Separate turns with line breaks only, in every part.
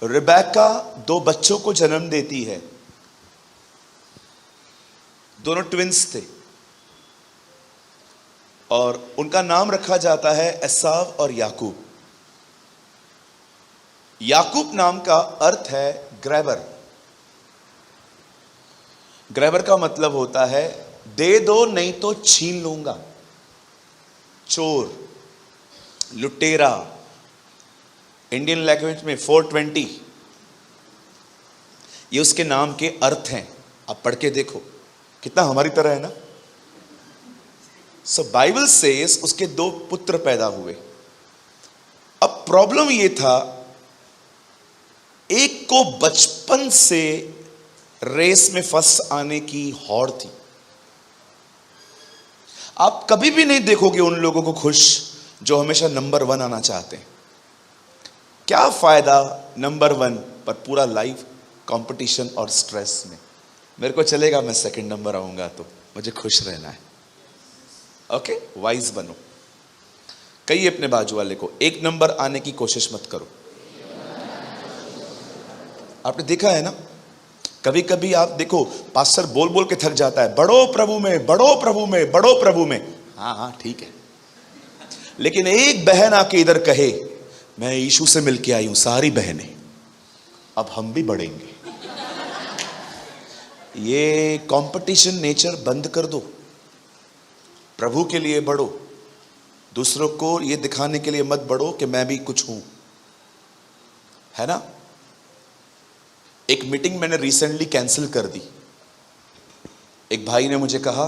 Rebecca दो बच्चों को जन्म देती है। दोनों ट्विंस थे और उनका नाम रखा जाता है एसाव और याकूब। याकूब नाम का अर्थ है ग्रैबर। ग्रैबर का मतलब होता है दे दो नहीं तो छीन लूंगा, चोर, लुटेरा। इंडियन लैंग्वेज में 420 ये उसके नाम के अर्थ हैं। आप पढ़ के देखो, कितना हमारी तरह है ना। सो बाइबल सेज उसके दो पुत्र पैदा हुए। अब प्रॉब्लम ये था, एक को बचपन से रेस में फर्स्ट आने की हौड़ थी। आप कभी भी नहीं देखोगे उन लोगों को खुश जो हमेशा नंबर 1 आना चाहते हैं। क्या फायदा नंबर 1 पर पूरा लाइफ कंपटीशन और स्ट्रेस में। मेरे को चलेगा मैं सेकंड नंबर आऊंगा तो मुझे खुश रहना है। ओके, वाइज बनो। कहिए अपने बाजू वाले को, एक नंबर आने की कोशिश मत करो। आपने देखा है ना, कभी कभी आप देखो पास्टर बोल बोल के थक जाता है, बढ़ो प्रभु में, बढ़ो प्रभु में, बढ़ो प्रभु में। हाँ हाँ ठीक है, लेकिन एक बहन आके इधर कहे मैं यीशु से मिलके आई हूं, सारी बहनें अब हम भी बढ़ेंगे। ये कंपटीशन नेचर बंद कर दो। प्रभु के लिए बढ़ो, दूसरों को ये दिखाने के लिए मत बढ़ो कि मैं भी कुछ हूं, है ना। एक मीटिंग मैंने रिसेंटली कैंसिल कर दी। एक भाई ने मुझे कहा,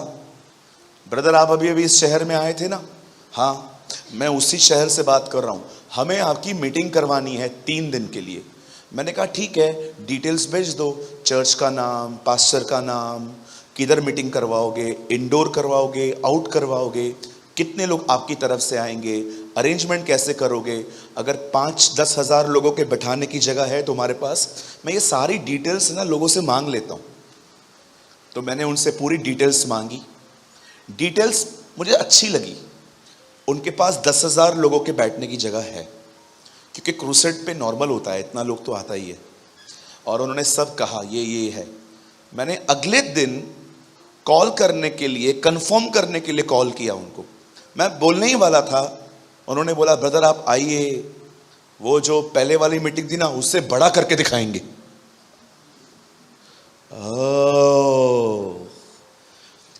ब्रदर आप अभी अभी इस शहर में आए थे ना। हाँ, मैं उसी शहर से बात कर रहा हूं, हमें आपकी मीटिंग करवानी है 3 दिन के लिए। मैंने कहा ठीक है, डिटेल्स भेज दो, चर्च का नाम, पास्टर का नाम, किधर मीटिंग करवाओगे, इंडोर करवाओगे, आउट करवाओगे, कितने लोग आपकी तरफ से आएंगे, अरेंजमेंट कैसे करोगे, अगर 5-10 हज़ार लोगों के बैठाने की जगह है तुम्हारे पास। मैं ये सारी डिटेल्स ना लोगों से मांग लेता हूँ। तो मैंने उनसे पूरी डिटेल्स मांगी। डिटेल्स मुझे अच्छी लगी। उनके पास 10,000 लोगों के बैठने की जगह है, क्योंकि क्रूसेड पे नॉर्मल होता है, इतना लोग तो आता ही है। और उन्होंने सब कहा ये है। मैंने अगले दिन कॉल करने के लिए, कंफर्म करने के लिए कॉल किया उनको। मैं बोलने ही वाला था, उन्होंने बोला ब्रदर आप आइए, वो जो पहले वाली मीटिंग थी ना उससे बड़ा करके दिखाएंगे।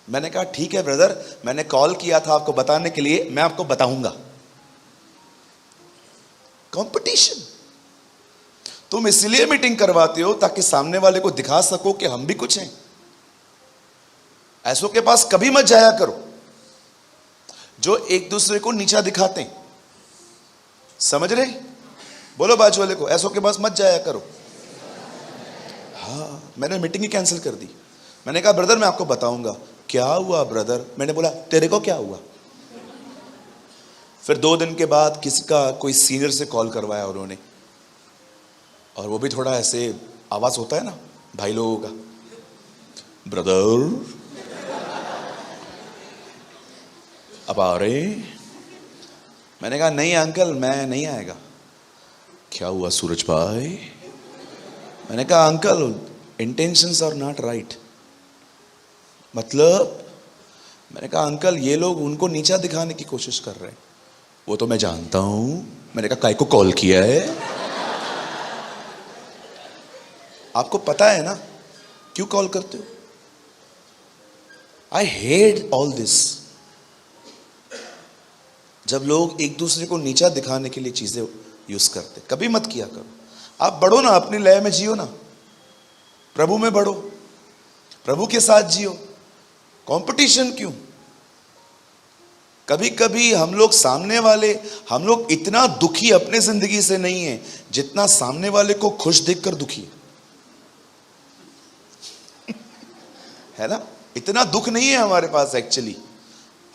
मैंने कहा ठीक है ब्रदर, मैंने कॉल किया था आपको बताने के लिए, मैं आपको बताऊंगा। कंपटीशन तुम इसलिए मीटिंग करवाते हो ताकि सामने वाले को दिखा सको कि हम भी कुछ हैं। ऐसों के पास कभी मत जाया करो जो एक दूसरे को नीचा दिखाते हैं। समझ रहे? बोलो बाजू वाले को, ऐसों के पास मत जाया करो। हाँ, मैंने मीटिंग ही कैंसिल कर दी। मैंने कहा ब्रदर मैं आपको बताऊंगा। क्या हुआ ब्रदर? मैंने बोला तेरे को क्या हुआ? फिर 2 दिन के बाद किसी का कोई सीनियर से कॉल करवाया उन्होंने, और वो भी थोड़ा ऐसे आवाज होता है ना भाई लोगों का, ब्रदर अब आ रहे? मैंने कहा नहीं अंकल मैं नहीं आएगा। क्या हुआ सूरज भाई? मैंने कहा uncle intentions are not right. मतलब? मैंने कहा अंकल ये लोग उनको नीचा दिखाने की कोशिश कर रहे हैं। वो तो मैं जानता हूं। मैंने कहा काय को कॉल किया है? आपको पता है ना क्यों कॉल करते हो? I hate all this. जब लोग एक दूसरे को नीचा दिखाने के लिए चीजें यूज करते, कभी मत किया करो। आप बढ़ो ना, अपनी लय में जियो ना, प्रभु में बढ़ो, प्रभु के साथ जियो। कंपटीशन क्यों? कभी कभी हम लोग इतना दुखी अपने जिंदगी से नहीं है जितना सामने वाले को खुश देखकर दुखी है ना। इतना दुख नहीं है हमारे पास एक्चुअली।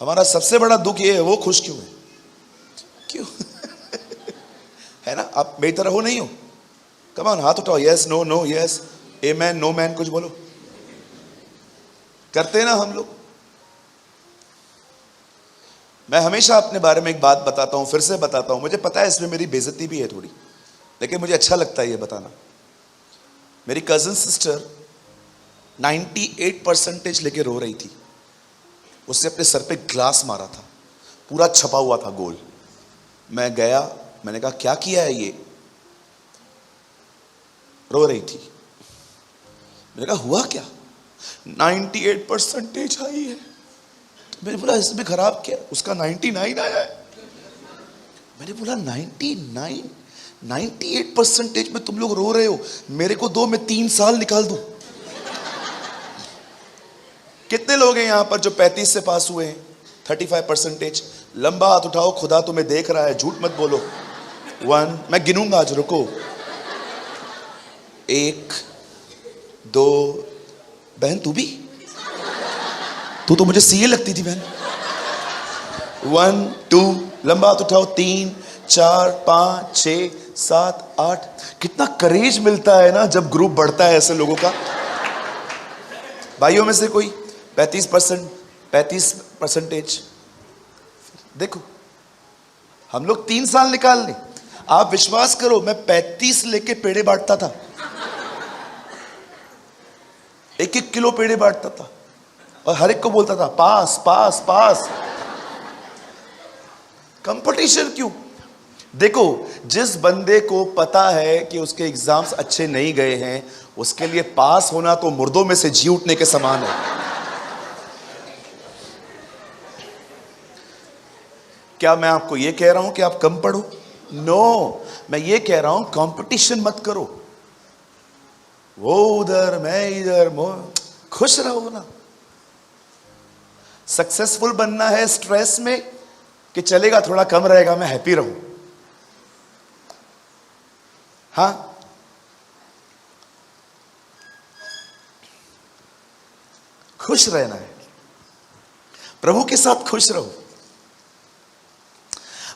हमारा सबसे बड़ा दुख ये है वो खुश क्यों है, क्यों? है ना। आप मेरी तरह हो नहीं हो? कम ऑन, हाथ उठाओ। Yes no no yes amen no man, कुछ बोलो। करते हैं ना हम लोग। मैं हमेशा अपने बारे में एक बात बताता हूं, फिर से बताता हूं, मुझे पता है इसमें मेरी बेइज्जती भी है थोड़ी, लेकिन मुझे अच्छा लगता है ये बताना। मेरी कजन सिस्टर 98% लेके रो रही थी। उसने अपने सर पे ग्लास मारा था, पूरा छपा हुआ था गोल। मैं गया, मैंने कहा क्या किया है ये? रो रही थी। मैंने कहा हुआ क्या? 98% आई है। तो मैंने बोला इसमें खराब क्या? उसका 99 आया है। मैंने बोला 98% में तुम लोग रो रहे हो, मेरे को दो, मैं 3 साल निकाल दूं। कितने लोग हैं यहां पर जो 35 से पास हुए हैं? 35%। लंबा हाथ उठाओ, खुदा तुम्हें देख रहा है, झूठ मत बोलो। 1, मैं गिनूंगा आज, रुको। 1, 2, बहन तू भी? तू तो मुझे सीए लगती थी बहन। 1, 2, लंबा हाथ उठाओ। 3, 4, 5, 6, 7, 8। कितना करेज मिलता है ना जब ग्रुप बढ़ता है ऐसे लोगों का। भाइयों में से कोई 35%। देखो हम लोग 3 साल निकाल लें। आप विश्वास करो, मैं 35 लेके पेड़े बांटता था, 1-1 किलो पेड़े बांटता था और हर एक को बोलता था पास पास पास। कंपटीशन क्यों? देखो, जिस बंदे को पता है कि उसके एग्जाम्स अच्छे नहीं गए हैं, उसके लिए पास होना तो मुर्दों में से जी उठने के समान है। क्या मैं आपको यह कह रहा हूं कि आप कम पढ़ो? नो, मैं ये कह रहा हूं कंपटीशन मत करो। वो उधर, मैं इधर, खुश रहो ना। सक्सेसफुल बनना है स्ट्रेस में कि चलेगा थोड़ा कम रहेगा, मैं हैप्पी रहूं? हाँ, खुश रहना है, प्रभु के साथ खुश रहो।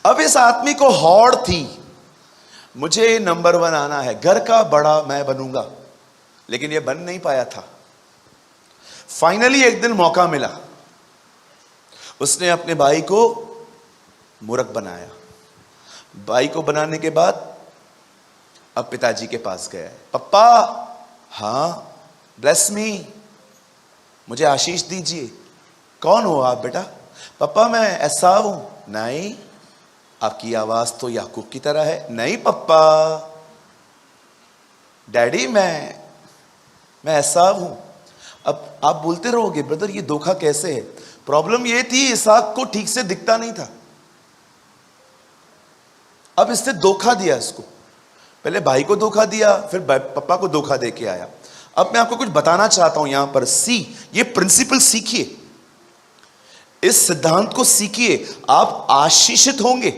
अब इस आदमी को हौड़ थी, मुझे नंबर 1 आना है, घर का बड़ा मैं बनूंगा, लेकिन यह बन नहीं पाया था। फाइनली एक दिन मौका मिला, उसने अपने भाई को मूर्ख बनाया। भाई को बनाने के बाद अब पिताजी के पास गया है। पप्पा, हाँ, ब्लेस मी, मुझे आशीष दीजिए। कौन हो आप बेटा? पप्पा मैं ऐसा हूं। नहीं, आपकी आवाज तो याकूब की तरह है। नहीं पप्पा। डैडी मैं ऐसा हूं। अब आप बोलते रहोगे ब्रदर ये धोखा कैसे है? प्रॉब्लम ये थी, इसहाक को ठीक से दिखता नहीं था। अब इसने धोखा दिया इसको, पहले भाई को धोखा दिया, फिर पापा को धोखा दे के आया। अब मैं आपको कुछ बताना चाहता हूं यहां पर। ये प्रिंसिपल सीखिए, इस सिद्धांत को सीखिए, आप आशीषित होंगे।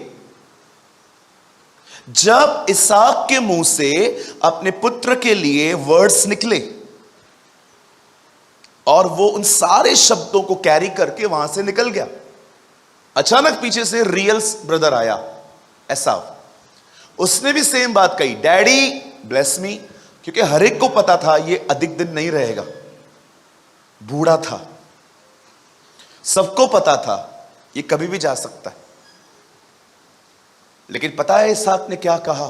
जब इसहाक के मुंह से अपने पुत्र के लिए वर्ड्स निकले और वो उन सारे शब्दों को कैरी करके वहां से निकल गया, अचानक पीछे से रियल ब्रदर आया एसाव। उसने भी सेम बात कही, डैडी ब्लेस मी, क्योंकि हर एक को पता था ये अधिक दिन नहीं रहेगा, बूढ़ा था, सबको पता था ये कभी भी जा सकता है। लेकिन पता है इसहाक ने क्या कहा?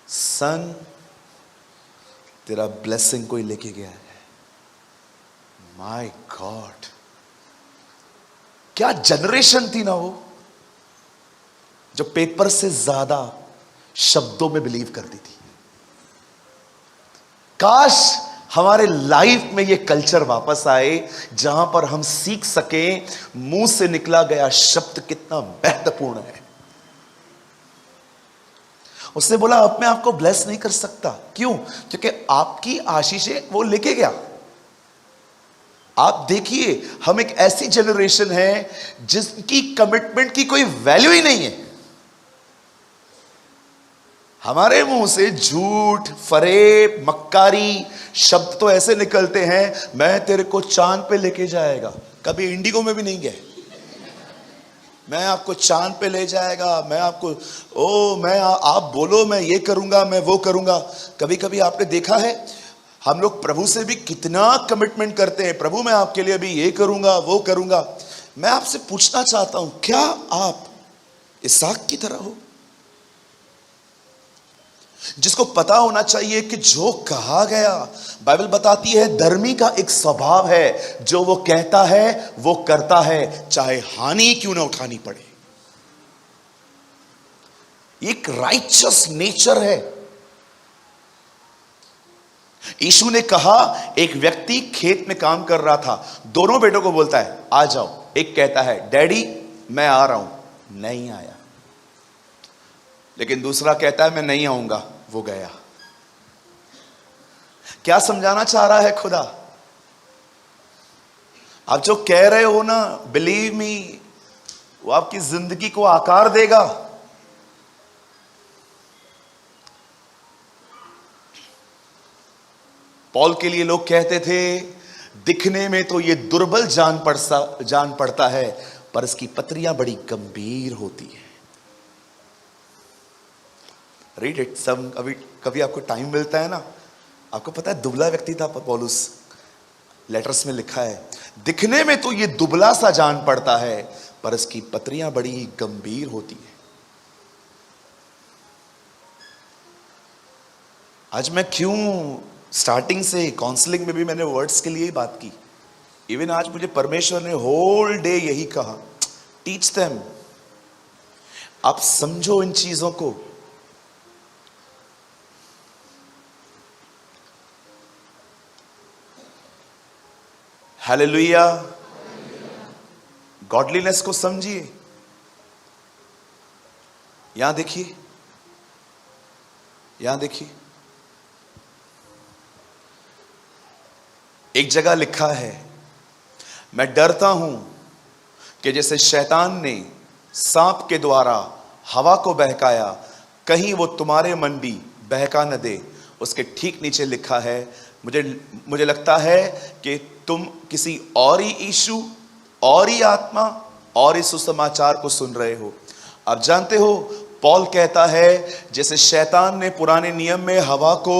सन, तेरा ब्लेसिंग कोई लेके गया है। माय गॉड, क्या जनरेशन थी ना वो, जो पेपर से ज्यादा शब्दों में बिलीव करती थी। काश हमारे लाइफ में ये कल्चर वापस आए जहां पर हम सीख सकें मुंह से निकला गया शब्द कितना महत्वपूर्ण है। उसने बोला अब मैं आपको ब्लेस नहीं कर सकता। क्यों? क्योंकि आपकी आशीषें वो लेके गया। आप देखिए, हम एक ऐसी जनरेशन है जिसकी कमिटमेंट की कोई वैल्यू ही नहीं है। हमारे मुंह से झूठ, फरेब, मक्कारी शब्द तो ऐसे निकलते हैं, मैं तेरे को चांद पे लेके जाएगा। कभी इंडिगो में भी नहीं गए। मैं आपको चांद पे ले जाएगा, मैं आपको आप बोलो मैं ये करूंगा, मैं वो करूंगा। कभी कभी आपने देखा है हम लोग प्रभु से भी कितना कमिटमेंट करते हैं, प्रभु मैं आपके लिए भी ये करूंगा, वो करूंगा। मैं आपसे पूछना चाहता हूं, क्या आप इसहाक की तरह हो? जिसको पता होना चाहिए कि जो कहा गया, बाइबल बताती है धर्मी का एक स्वभाव है, जो वो कहता है वो करता है, चाहे हानि क्यों ना उठानी पड़े। एक राइचस नेचर है। यीशु ने कहा, एक व्यक्ति खेत में काम कर रहा था, दोनों बेटों को बोलता है आ जाओ। एक कहता है डैडी मैं आ रहा हूं, नहीं आया। लेकिन दूसरा कहता है मैं नहीं आऊंगा, वो गया। क्या समझाना चाह रहा है खुदा? आप जो कह रहे हो ना, बिलीव मी, वो आपकी जिंदगी को आकार देगा। पौल के लिए लोग कहते थे, दिखने में तो ये दुर्बल जान पड़ता है, पर इसकी पत्रियां बड़ी गंभीर होती है। Read it some. कभी आपको टाइम मिलता है ना, आपको पता है दुबला व्यक्ति था पौलुस, लेटर्स में लिखा है, दिखने में तो ये दुबला सा जान पड़ता है, पर इसकी पत्रियां बड़ी गंभीर होती है। आज मैं क्यों स्टार्टिंग से काउंसलिंग में भी मैंने वर्ड्स के लिए ही बात की। इवन आज मुझे परमेश्वर ने होल डे यही कहा, टीच देम। आप समझो इन चीजों को। हालेलुया। गॉडलीनेस को समझिए। यहां देखिए, यहां देखिए, एक जगह लिखा है, मैं डरता हूं कि जैसे शैतान ने सांप के द्वारा हवा को बहकाया, कहीं वो तुम्हारे मन भी बहका न दे। उसके ठीक नीचे लिखा है, मुझे लगता है कि तुम किसी और ही यीशु, और ही आत्मा, और ही सुसमाचार को सुन रहे हो। अब जानते हो, पौल कहता है जैसे शैतान ने पुराने नियम में हवा को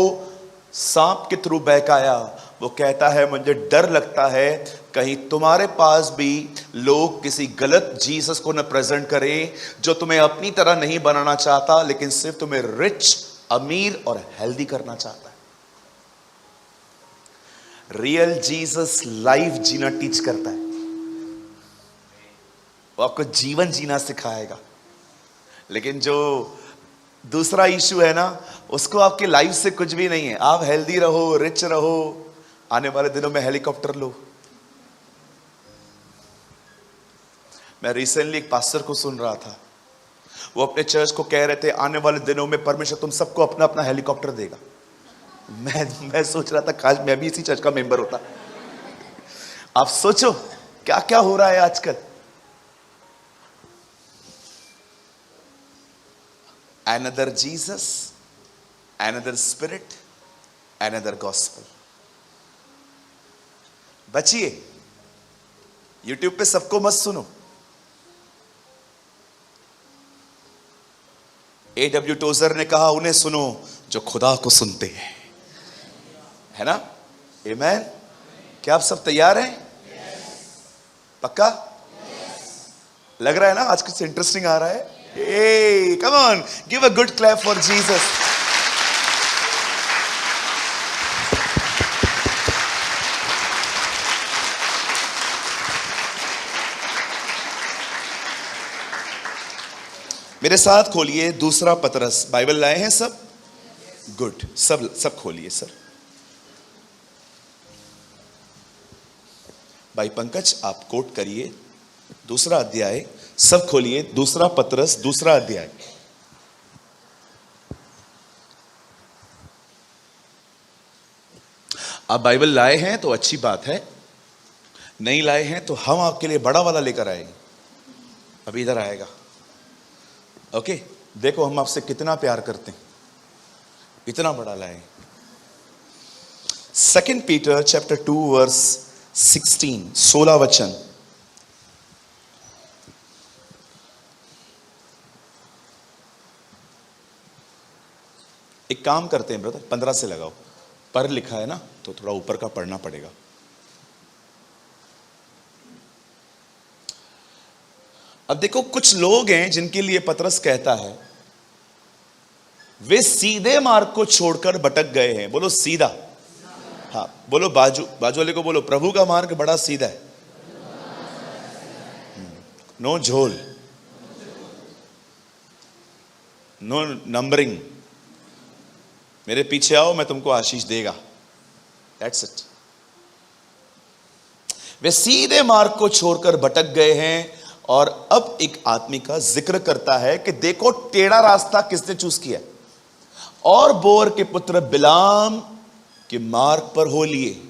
सांप के थ्रू बहकाया, वो कहता है मुझे डर लगता है कहीं तुम्हारे पास भी लोग किसी गलत जीसस को न प्रेजेंट करें, जो तुम्हें अपनी तरह नहीं बनाना चाहता, लेकिन सिर्फ तुम्हें रिच, अमीर और हेल्दी करना चाहता है। रियल जीसस लाइफ जीना टीच करता है, वो आपको जीवन जीना सिखाएगा। लेकिन जो दूसरा इशू है ना, उसको आपकी लाइफ से कुछ भी नहीं है। आप हेल्दी रहो, रिच रहो, आने वाले दिनों में हेलीकॉप्टर लो। मैं रिसेंटली एक पास्टर को सुन रहा था, वो अपने चर्च को कह रहे थे आने वाले दिनों में परमेश्वर तुम सबको अपना अपना हेलीकॉप्टर देगा। मैं सोच रहा था काश मैं भी इसी चर्च का मेंबर होता। आप सोचो क्या क्या हो रहा है आजकल। Another Jesus, another spirit, another gospel। बचिए, YouTube पे सबको मत सुनो। A.W. टोजर ने कहा उन्हें सुनो जो खुदा को सुनते हैं, है ना? आमेन। क्या आप सब तैयार हैं? पक्का? लग रहा है ना आज कुछ इंटरेस्टिंग आ रहा है? Hey, come on, give a good clap for Jesus। मेरे साथ खोलिए दूसरा पतरस। बाइबल लाए हैं सब? गुड, सब खोलिए सर। भाई पंकज आप कोट करिए, दूसरा अध्याय सब खोलिए, दूसरा पतरस दूसरा अध्याय। आप बाइबल लाए हैं तो अच्छी बात है, नहीं लाए हैं तो हम आपके लिए बड़ा वाला लेकर आएंगे। अभी इधर आएगा। ओके, देखो हम आपसे कितना प्यार करते हैं, इतना बड़ा लाए। 2 पीटर चैप्टर 2 वर्स 16, 16 वचन। एक काम करते हैं ब्रदर, 15 से लगाओ, पर लिखा है ना तो थोड़ा ऊपर का पढ़ना पड़ेगा। अब देखो कुछ लोग हैं जिनके लिए पतरस कहता है वे सीधे मार्ग को छोड़कर भटक गए हैं। बोलो सीधा। हाँ बोलो, बाजू वाले को बोलो, प्रभु का मार्ग बड़ा सीधा है, नो झोल, नो नंबरिंग। मेरे पीछे आओ, मैं तुमको आशीष देगा। That's it. वे सीधे मार्ग को छोड़कर भटक गए हैं। और अब एक आदमी का जिक्र करता है कि देखो टेढ़ा रास्ता किसने चूज किया, और बोर के पुत्र बिलाम के मार्ग पर हो लिए,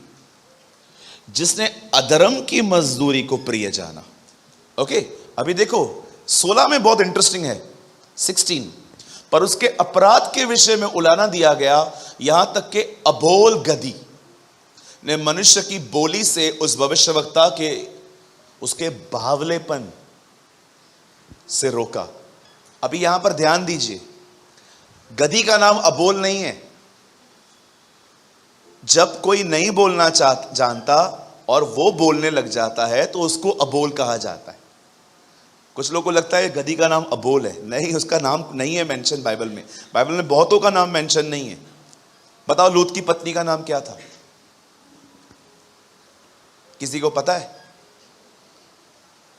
जिसने अधर्म की मजदूरी को प्रिय जाना। ओके, अभी देखो 16 में बहुत इंटरेस्टिंग है। 16, पर उसके अपराध के विषय में उलाना दिया गया, यहां तक कि अबोल गधी ने मनुष्य की बोली से उस भविष्यवक्ता के उसके बावलेपन से रोका। अभी यहां पर ध्यान दीजिए, गधी का नाम अबोल नहीं है। जब कोई नहीं बोलना जानता और वो बोलने लग जाता है तो उसको अबोल कहा जाता है। कुछ लोगों को लगता है गधी का नाम अबोल है, नहीं, उसका नाम नहीं है मेंशन बाइबल में। बाइबल में बहुतों का नाम मेंशन नहीं है। बताओ लूत की पत्नी का नाम क्या था? किसी को पता है?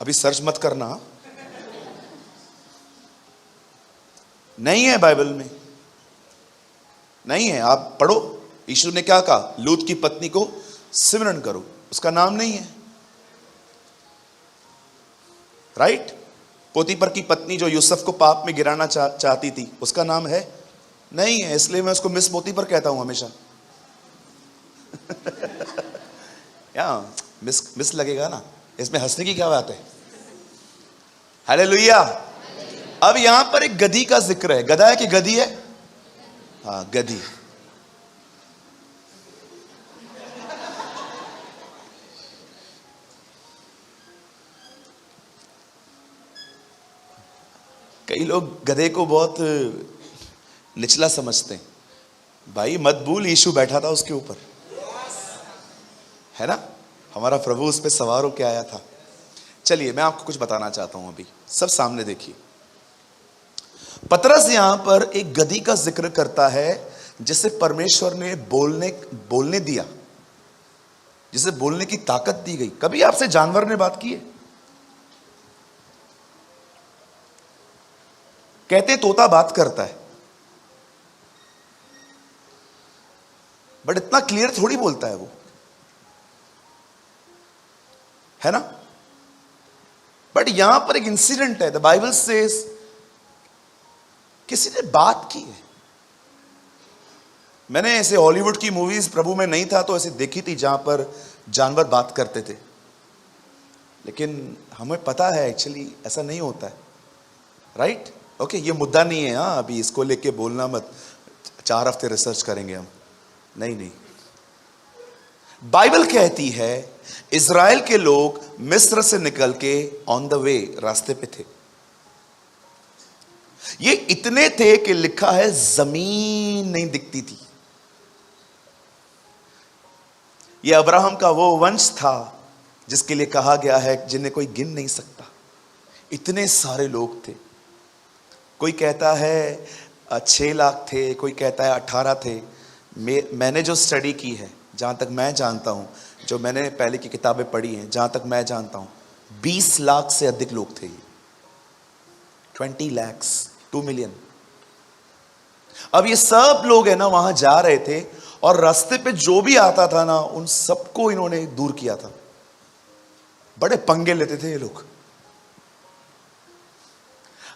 अभी सर्च मत करना, नहीं है बाइबल में, नहीं है। आप पढ़ो, यीशु ने क्या कहा? लूत की पत्नी को सिमरन करो, उसका नाम नहीं है। राइट? पोतीपर की पत्नी जो यूसुफ को पाप में गिराना चाहती थी, उसका नाम है? नहीं है। इसलिए मैं उसको मिस पोतीपर कहता हूं हमेशा। या मिस लगेगा ना, इसमें हंसने की क्या बात है? हालेलुया। अब यहां पर एक गधी का जिक्र है। गधा है कि गधी है? हाँ, गधी। कई लोग गधे को बहुत निचला समझते हैं। भाई मत भूल, यीशु बैठा था उसके ऊपर, है ना? हमारा प्रभु उस पर सवार होकर आया था। चलिए मैं आपको कुछ बताना चाहता हूं, अभी सब सामने देखिए। पतरस यहां पर एक गधी का जिक्र करता है जिसे परमेश्वर ने बोलने दिया, जिसे बोलने की ताकत दी गई। कभी आपसे जानवर ने बात की है? कहते तोता बात करता है, बट इतना क्लियर थोड़ी बोलता है वो, है ना? बट यहां पर एक इंसिडेंट है। द बाइबल सेज किसी ने बात की है। मैंने ऐसे हॉलीवुड की मूवीज प्रभु में नहीं था तो ऐसे देखी थी जहां पर जानवर बात करते थे, लेकिन हमें पता है एक्चुअली ऐसा नहीं होता है। राइट? ओके, ये मुद्दा नहीं है। हाँ, अभी इसको लेके बोलना मत, 4 हफ्ते रिसर्च करेंगे हम। नहीं, बाइबल कहती है इज़राइल के लोग मिस्र से निकल के ऑन द वे रास्ते पे थे। ये इतने थे कि लिखा है जमीन नहीं दिखती थी। ये अब्राहम का वो वंश था जिसके लिए कहा गया है जिन्हें कोई गिन नहीं सकता। इतने सारे लोग थे। कोई कहता है 6 लाख थे, कोई कहता है 18 थे। मैंने जो स्टडी की है, जहां तक मैं जानता हूं, जो मैंने पहले की किताबें पढ़ी हैं, जहां तक मैं जानता हूं 20 लाख से अधिक लोग थे। 20 लाख, 2 मिलियन। अब ये सब लोग है ना वहां जा रहे थे और रास्ते पे जो भी आता था ना उन सबको इन्होंने दूर किया था। बड़े पंगे लेते थे ये लोग।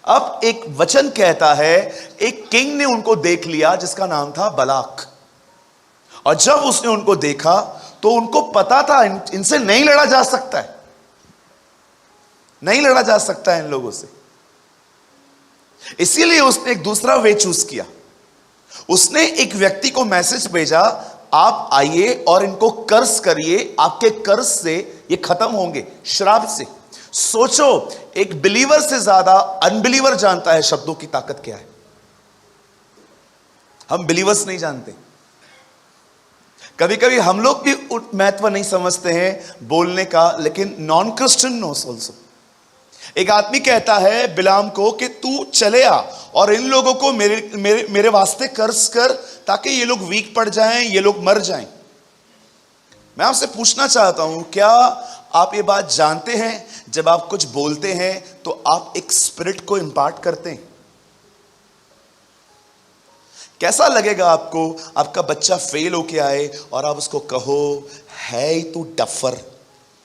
अब एक वचन कहता है एक किंग ने उनको देख लिया जिसका नाम था बलाक, और जब उसने उनको देखा तो उनको पता था इनसे नहीं लड़ा जा सकता है, नहीं लड़ा जा सकता है इन लोगों से। इसीलिए उसने एक दूसरा वे चूज किया। उसने एक व्यक्ति को मैसेज भेजा, आप आइए और इनको कर्ज करिए, आपके कर्ज से ये खत्म होंगे, श्राप से। सोचो, एक बिलीवर से ज्यादा अनबिलीवर जानता है शब्दों की ताकत क्या है। हम बिलीवर्स नहीं जानते। कभी कभी हम लोग भी महत्व नहीं समझते हैं बोलने का, लेकिन नॉन क्रिश्चियन नोस ऑल्सो। एक आदमी कहता है बिलाम को कि तू चले आ और इन लोगों को मेरे मेरे मेरे वास्ते कर्ज कर, ताकि ये लोग वीक पड़ जाएं, ये लोग मर जाएं। मैं आपसे पूछना चाहता हूं, क्या आप ये बात जानते हैं, जब आप कुछ बोलते हैं तो आप एक स्पिरिट को इंपार्ट करते हैं? कैसा लगेगा आपको, आपका बच्चा फेल होके आए और आप उसको कहो, है ही तू डफर,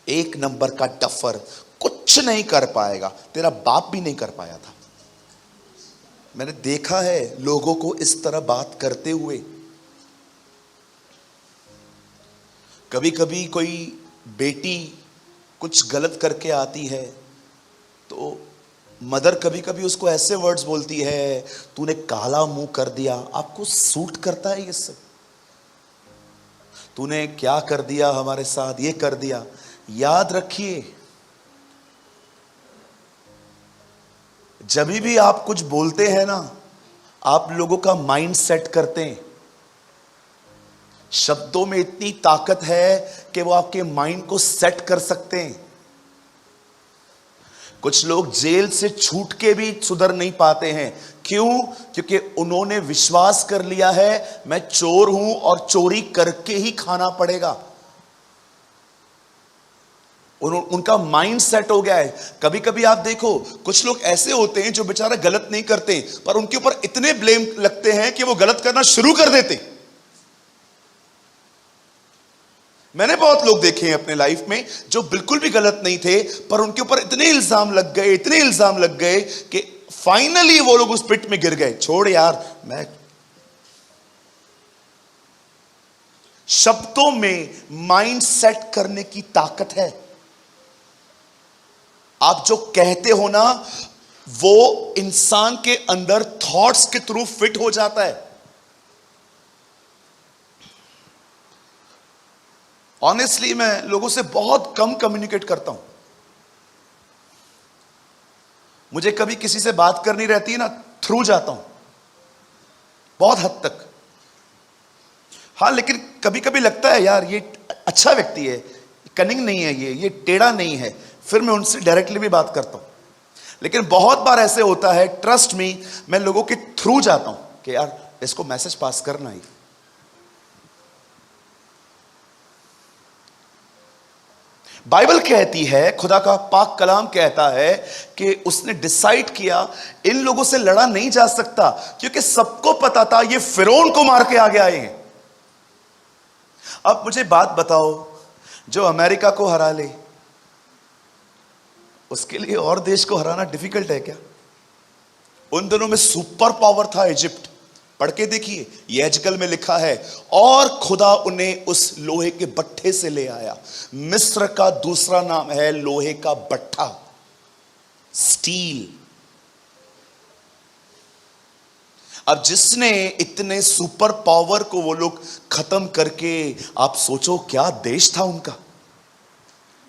एक नंबर का डफर, कुछ नहीं कर पाएगा, तेरा बाप भी नहीं कर पाया था। मैंने देखा है लोगों को इस तरह बात करते हुए। कभी कभी कोई बेटी कुछ गलत करके आती है तो मदर कभी कभी उसको ऐसे वर्ड्स बोलती है, तूने काला मुंह कर दिया। आपको सूट करता है ये सब? तूने क्या कर दिया हमारे साथ, ये कर दिया। याद रखिए, जब भी आप कुछ बोलते हैं ना, आप लोगों का माइंड सेट करते हैं। शब्दों में इतनी ताकत है कि वो आपके माइंड को सेट कर सकते हैं। कुछ लोग जेल से छूट के भी सुधर नहीं पाते हैं। क्यों? क्योंकि उन्होंने विश्वास कर लिया है, मैं चोर हूं और चोरी करके ही खाना पड़ेगा। उनका माइंड सेट हो गया है। कभी कभी आप देखो, कुछ लोग ऐसे होते हैं जो बेचारा गलत नहीं करते, पर उनके ऊपर इतने ब्लेम लगते हैं कि वो गलत करना शुरू कर देते। मैंने बहुत लोग देखे हैं अपने लाइफ में जो बिल्कुल भी गलत नहीं थे, पर उनके ऊपर इतने इल्जाम लग गए, इतने इल्जाम लग गए कि फाइनली वो लोग उस पिट में गिर गए। छोड़ यार, मैं शब्दों में माइंड सेट करने की ताकत है। आप जो कहते हो ना, वो इंसान के अंदर थॉट्स के थ्रू फिट हो जाता है। ऑनेस्टली मैं लोगों से बहुत कम कम्युनिकेट करता हूं। मुझे कभी किसी से बात करनी रहती है ना, थ्रू जाता हूं बहुत हद तक। हाँ, लेकिन कभी कभी लगता है यार ये अच्छा व्यक्ति है, कनिंग नहीं है, ये टेढ़ा नहीं है, फिर मैं उनसे डायरेक्टली भी बात करता हूं। लेकिन बहुत बार ऐसे होता है, ट्रस्ट मी, मैं लोगों के थ्रू जाता हूं कि यार इसको मैसेज पास करना ही। बाइबल कहती है, खुदा का पाक कलाम कहता है कि उसने डिसाइड किया इन लोगों से लड़ा नहीं जा सकता, क्योंकि सबको पता था ये फिरौन को मार के आगे आए हैं। अब मुझे बात बताओ, जो अमेरिका को हरा ले, उसके लिए और देश को हराना डिफिकल्ट है क्या? उन दिनों में सुपर पावर था इजिप्ट। पढ़ के देखिए, यहजकल में लिखा है, और खुदा उन्हें उस लोहे के भट्ठे से ले आया। मिस्र का दूसरा नाम है लोहे का भट्ठा, स्टील। अब जिसने इतने सुपर पावर को वो लोग खत्म करके, आप सोचो क्या देश था उनका।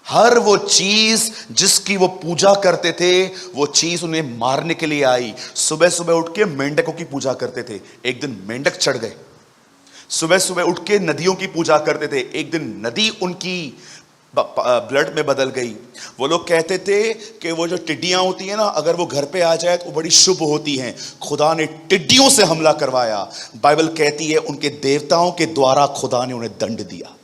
हर वो चीज जिसकी वो पूजा करते थे, वो चीज उन्हें मारने के लिए आई। सुबह सुबह उठ के मेंढकों की पूजा करते थे, एक दिन मेंढक चढ़ गए। सुबह सुबह उठ के नदियों की पूजा करते थे, एक दिन नदी उनकी ब्लड में बदल गई। वो लोग कहते थे कि वो जो टिड्डियां होती है ना, अगर वो घर पे आ जाए तो बड़ी शुभ होती हैं। खुदा ने टिड्डियों से हमला करवाया। बाइबल कहती है उनके देवताओं के द्वारा खुदा ने उन्हें दंड दिया।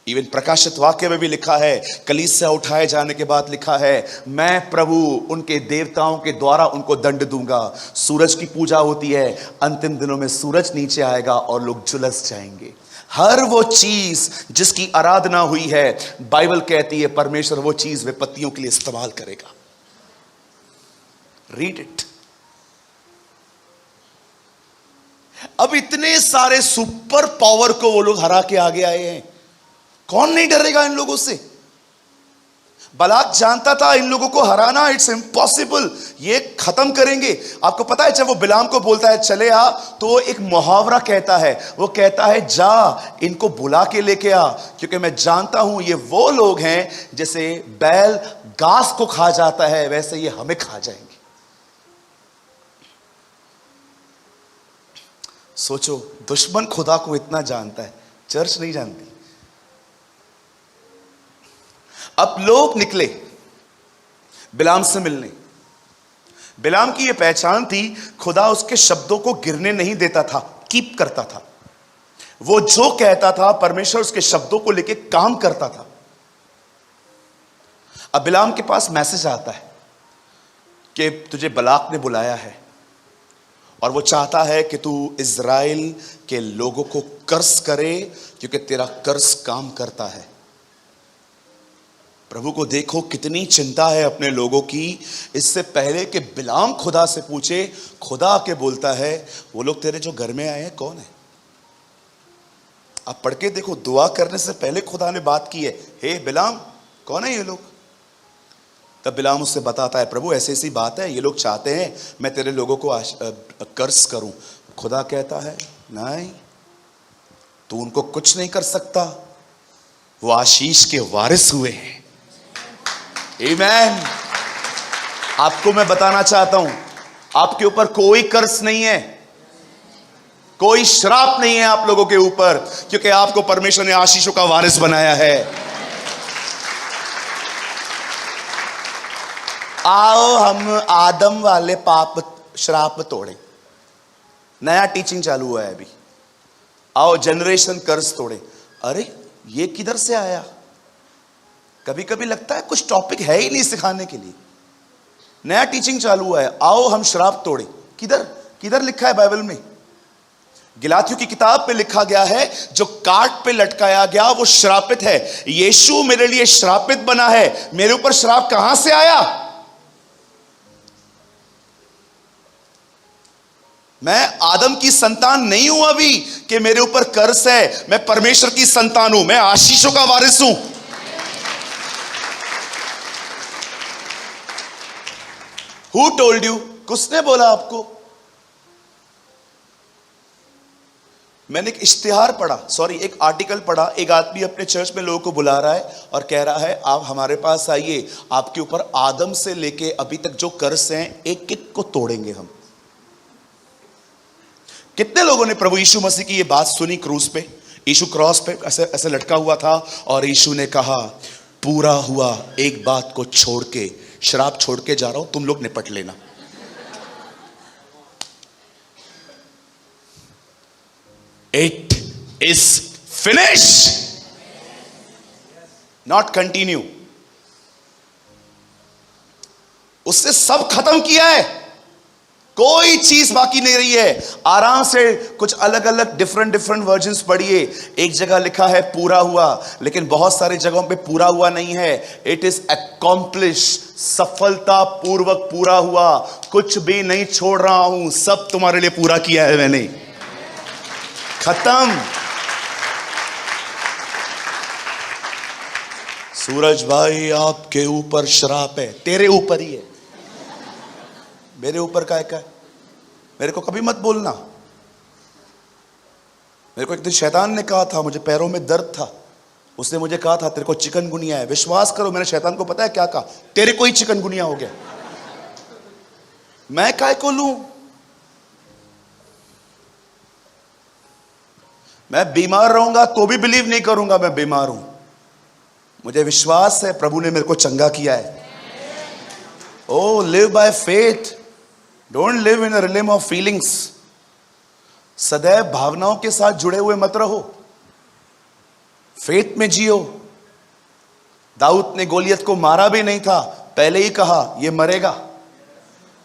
इवन प्रकाशित वाक्य में भी लिखा है, कलीसिया उठाए जाने के बाद लिखा है, मैं प्रभु उनके देवताओं के द्वारा उनको दंड दूंगा। सूरज की पूजा होती है, अंतिम दिनों में सूरज नीचे आएगा और लोग झुलस जाएंगे। हर वो चीज जिसकी आराधना हुई है, बाइबल कहती है परमेश्वर वो चीज विपत्तियों के लिए इस्तेमाल करेगा। Read it. अब इतने सारे सुपर पावर को वो लोग हरा के आगे आए हैं, कौन नहीं डरेगा इन लोगों से? बालाक जानता था इन लोगों को हराना इट्स इम्पॉसिबल, ये खत्म करेंगे। आपको पता है, जब वो बिलाम को बोलता है चले आ, तो एक मुहावरा कहता है, वो कहता है जा इनको बुला के लेके आ, क्योंकि मैं जानता हूं ये वो लोग हैं जैसे बैल घास को खा जाता है, वैसे ये हमें खा जाएंगे। सोचो, दुश्मन खुदा को इतना जानता है, चर्च नहीं जानती। अब लोग निकले, बिलाम से मिलने। बिलाम की यह पहचान थी, खुदा उसके शब्दों को गिरने नहीं देता था, कीप करता था। वो जो कहता था परमेश्वर उसके शब्दों को लेके काम करता था। अब बिलाम के पास मैसेज आता है कि तुझे बलाक ने बुलाया है और वो चाहता है कि तू इज़राइल के लोगों को कर्ज करे क्योंकि तेरा कर्ज काम करता है। प्रभु को देखो कितनी चिंता है अपने लोगों की। इससे पहले कि बिलाम खुदा से पूछे, खुदा आके बोलता है, वो लोग तेरे जो घर में आए हैं कौन है? आप पढ़ के देखो, दुआ करने से पहले खुदा ने बात की है, हे बिलाम कौन है ये लोग? तब बिलाम उससे बताता है, प्रभु ऐसी ऐसी बात है, ये लोग चाहते हैं मैं तेरे लोगों को कर्ज करूं। खुदा कहता है नहीं, तू उनको कुछ नहीं कर सकता, वो आशीष के वारिस हुए हैं। आमीन। आपको मैं बताना चाहता हूं, आपके ऊपर कोई कर्ज नहीं है, कोई श्राप नहीं है आप लोगों के ऊपर, क्योंकि आपको परमेश्वर ने आशीषों का वारिस बनाया है। आओ हम आदम वाले पाप श्राप तोड़े। नया टीचिंग चालू हुआ है अभी। आओ जनरेशन कर्ज तोड़े। अरे ये किधर से आया? कभी कभी लगता है कुछ टॉपिक है ही नहीं सिखाने के लिए। नया टीचिंग चालू हुआ है, आओ हम श्राप तोड़े। किधर किधर लिखा है बाइबल में? गलातियों की किताब पे लिखा गया है, जो काट पे लटकाया गया वो श्रापित है। यीशु मेरे लिए श्रापित बना है, मेरे ऊपर श्राप कहां से आया? मैं आदम की संतान नहीं हूं अभी कि मेरे ऊपर कर्ज है। मैं परमेश्वर की संतान हूं, मैं आशीषों का वारिस हूं। Who told you? किसने बोला आपको? मैंने एक इश्तिहार पढ़ा, एक आर्टिकल पढ़ा। एक आदमी अपने चर्च में लोगों को बुला रहा है और कह रहा है, आप हमारे पास आइए, आपके ऊपर आदम से लेके अभी तक जो कर्ज हैं एक एक को तोड़ेंगे हम। कितने लोगों ने प्रभु यीशु मसीह की ये बात सुनी? क्रूस पे, यीशु क्रॉस पे ऐसे ऐसे लटका हुआ था और यीशु ने कहा, पूरा हुआ, एक बात को छोड़ के, शराब छोड़ के जा रहा हूं, तुम लोग निपट लेना। It is finish, not continue. उससे सब खत्म किया है, कोई चीज बाकी नहीं रही है। आराम से कुछ अलग अलग डिफरेंट वर्जन्स पढ़िए। एक जगह लिखा है पूरा हुआ, लेकिन बहुत सारी जगहों पे पूरा हुआ नहीं है। इट इज अकॉम्प्लिश, सफलता पूर्वक पूरा हुआ। कुछ भी नहीं छोड़ रहा हूं, सब तुम्हारे लिए पूरा किया है मैंने। खत्म। सूरज भाई आपके ऊपर श्राप है, तेरे ऊपर ही है, मेरे ऊपर का है? मेरे को कभी मत बोलना। मेरे को एक दिन शैतान ने कहा था, मुझे पैरों में दर्द था, उसने मुझे कहा था तेरे को चिकनगुनिया है। विश्वास करो, मैंने शैतान को पता है क्या कहा? तेरे को ही चिकनगुनिया हो गया। मैं काय को लूं? मैं बीमार रहूंगा तो भी बिलीव नहीं करूंगा मैं बीमार हूं। मुझे विश्वास है प्रभु ने मेरे को चंगा किया है। Oh live by faith, don't live in a realm of feelings. सदैव भावनाओं के साथ जुड़े हुए मत रहो, फेथ में जियो। दाऊद ने गोलियत को मारा भी नहीं था, पहले ही कहा यह मरेगा।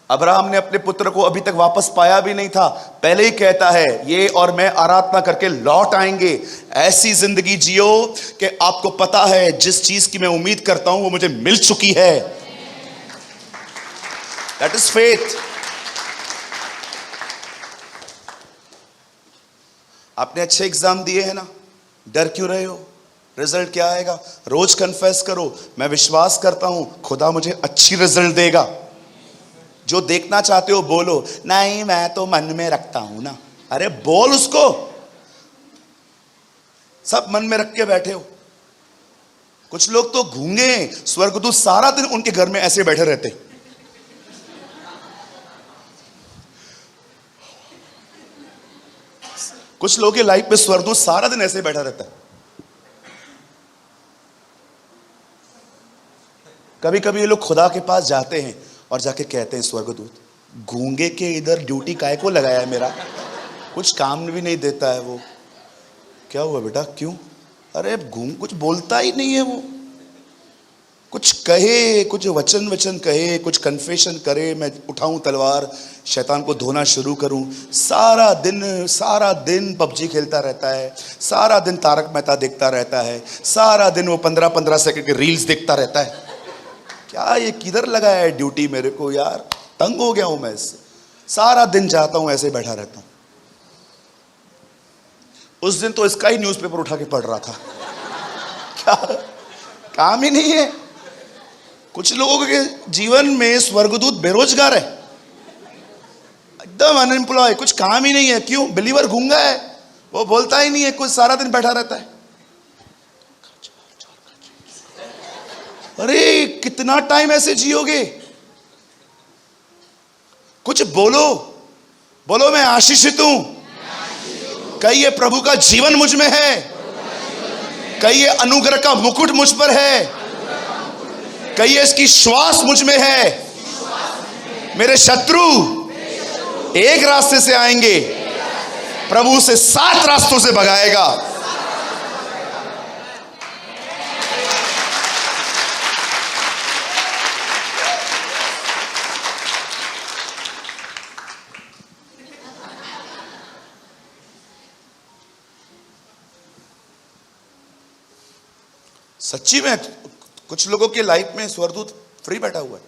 अब्राहम ने अपने पुत्र को अभी तक वापस पाया भी नहीं था, पहले ही कहता है ये और मैं आराधना करके लौट आएंगे। ऐसी जिंदगी जियो कि आपको पता है जिस चीज की मैं उम्मीद करता हूं वो मुझे मिल चुकी है। That is faith. आपने अच्छे एग्जाम दिए हैं ना, डर क्यों रहे हो? रिजल्ट क्या आएगा? रोज कन्फेस करो, मैं विश्वास करता हूं खुदा मुझे अच्छी रिजल्ट देगा। जो देखना चाहते हो बोलो, नहीं मैं तो मन में रखता हूं ना। अरे बोल उसको, सब मन में रख के बैठे हो। कुछ लोग तो गूंगे, स्वर्गदूत सारा दिन उनके घर में ऐसे बैठे रहते। कुछ लोगों की लाइफ में स्वर्गदूत सारा दिन ऐसे बैठा रहता है। कभी कभी ये लोग खुदा के पास जाते हैं और जाके कहते हैं, स्वर्गदूत गूंगे के इधर ड्यूटी काय को लगाया है मेरा, कुछ काम भी नहीं देता है वो। क्या हुआ बेटा, क्यों? अरे गूंग कुछ बोलता ही नहीं है वो, कुछ कहे, कुछ वचन कहे, कुछ कन्फेशन करे, मैं उठाऊं तलवार शैतान को धोना शुरू करूं। सारा दिन पबजी खेलता रहता है, सारा दिन तारक मेहता देखता रहता है, सारा दिन वो 15-15 सेकंड के रील्स देखता रहता है। क्या ये किधर लगाया है ड्यूटी मेरे को यार, तंग हो गया हूं मैं इससे। सारा दिन जाता हूं ऐसे बैठा रहता हूं। उस दिन तो इसका ही न्यूज़पेपर उठा के पढ़ रहा था। क्या काम ही नहीं है। कुछ लोगों के जीवन में स्वर्गदूत बेरोजगार है, एकदम अनएम्प्लॉय, कुछ काम ही नहीं है। क्यों? बिलीवर गूंगा है, वो बोलता ही नहीं है, कुछ सारा दिन बैठा रहता है। अरे कितना टाइम ऐसे जियोगे? कुछ बोलो, बोलो मैं आशीषित हूं, कहिए प्रभु का जीवन मुझ में है, कहिए अनुग्रह का मुकुट मुझ पर है, कहिए इसकी श्वास मुझ में है। मेरे शत्रु एक रास्ते से आएंगे, प्रभु से 7 रास्तों से भगाएगा। सच्ची में कुछ लोगों के लाइफ में स्वर्गदूत फ्री बैठा हुआ है।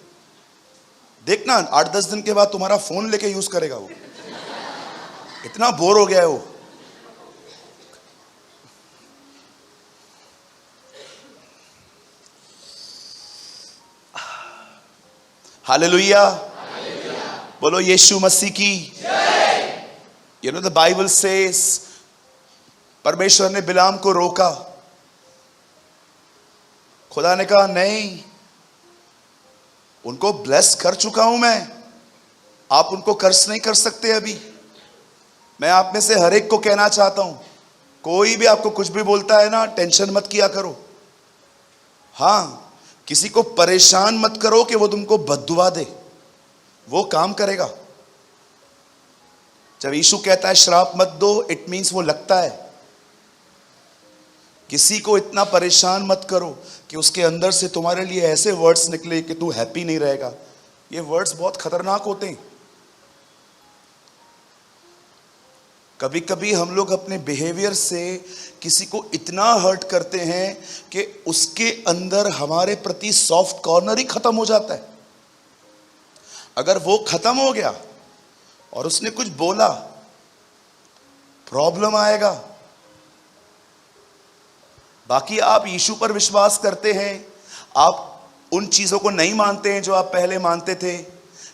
देखना 8-10 दिन के बाद तुम्हारा फोन लेके यूज करेगा वो, इतना बोर हो गया है वो। हालेलुया, बोलो यीशु मसीह की। You know the Bible says, परमेश्वर ने बिलाम को रोका, खुदा ने कहा नहीं, उनको ब्लेस कर चुका हूं मैं, आप उनको कर्ज नहीं कर सकते अभी। मैं आप में से हर एक को कहना चाहता हूं, कोई भी आपको कुछ भी बोलता है ना, टेंशन मत किया करो। हां, किसी को परेशान मत करो कि वो तुमको बद्दुआ दे, वो काम करेगा। जब यीशु कहता है श्राप मत दो, इट मीन्स वो लगता है। किसी को इतना परेशान मत करो कि उसके अंदर से तुम्हारे लिए ऐसे वर्ड्स निकले कि तू हैप्पी नहीं रहेगा। ये वर्ड्स बहुत खतरनाक होते हैं। कभी कभी हम लोग अपने बिहेवियर से किसी को इतना हर्ट करते हैं कि उसके अंदर हमारे प्रति सॉफ्ट कॉर्नर ही खत्म हो जाता है। अगर वो खत्म हो गया और उसने कुछ बोला, प्रॉब्लम आएगा। बाकी आप यीशु पर विश्वास करते हैं, आप उन चीज़ों को नहीं मानते हैं जो आप पहले मानते थे,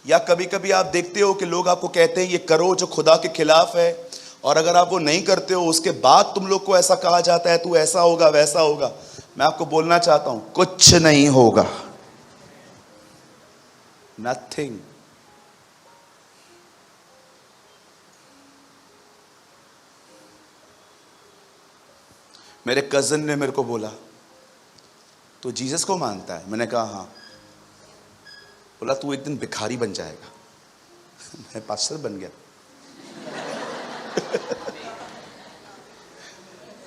या कभी कभी आप देखते हो कि लोग आपको कहते हैं ये करो जो खुदा के खिलाफ है, और अगर आप वो नहीं करते हो उसके बाद तुम लोग को ऐसा कहा जाता है तू ऐसा होगा वैसा होगा। मैं आपको बोलना चाहता हूं, कुछ नहीं होगा, नथिंग। मेरे कज़न ने मेरे को बोला तो जीसस को मानता है? मैंने कहा हाँ। बोला तू एक दिन भिखारी बन जाएगा। मैं पास्टर बन गया।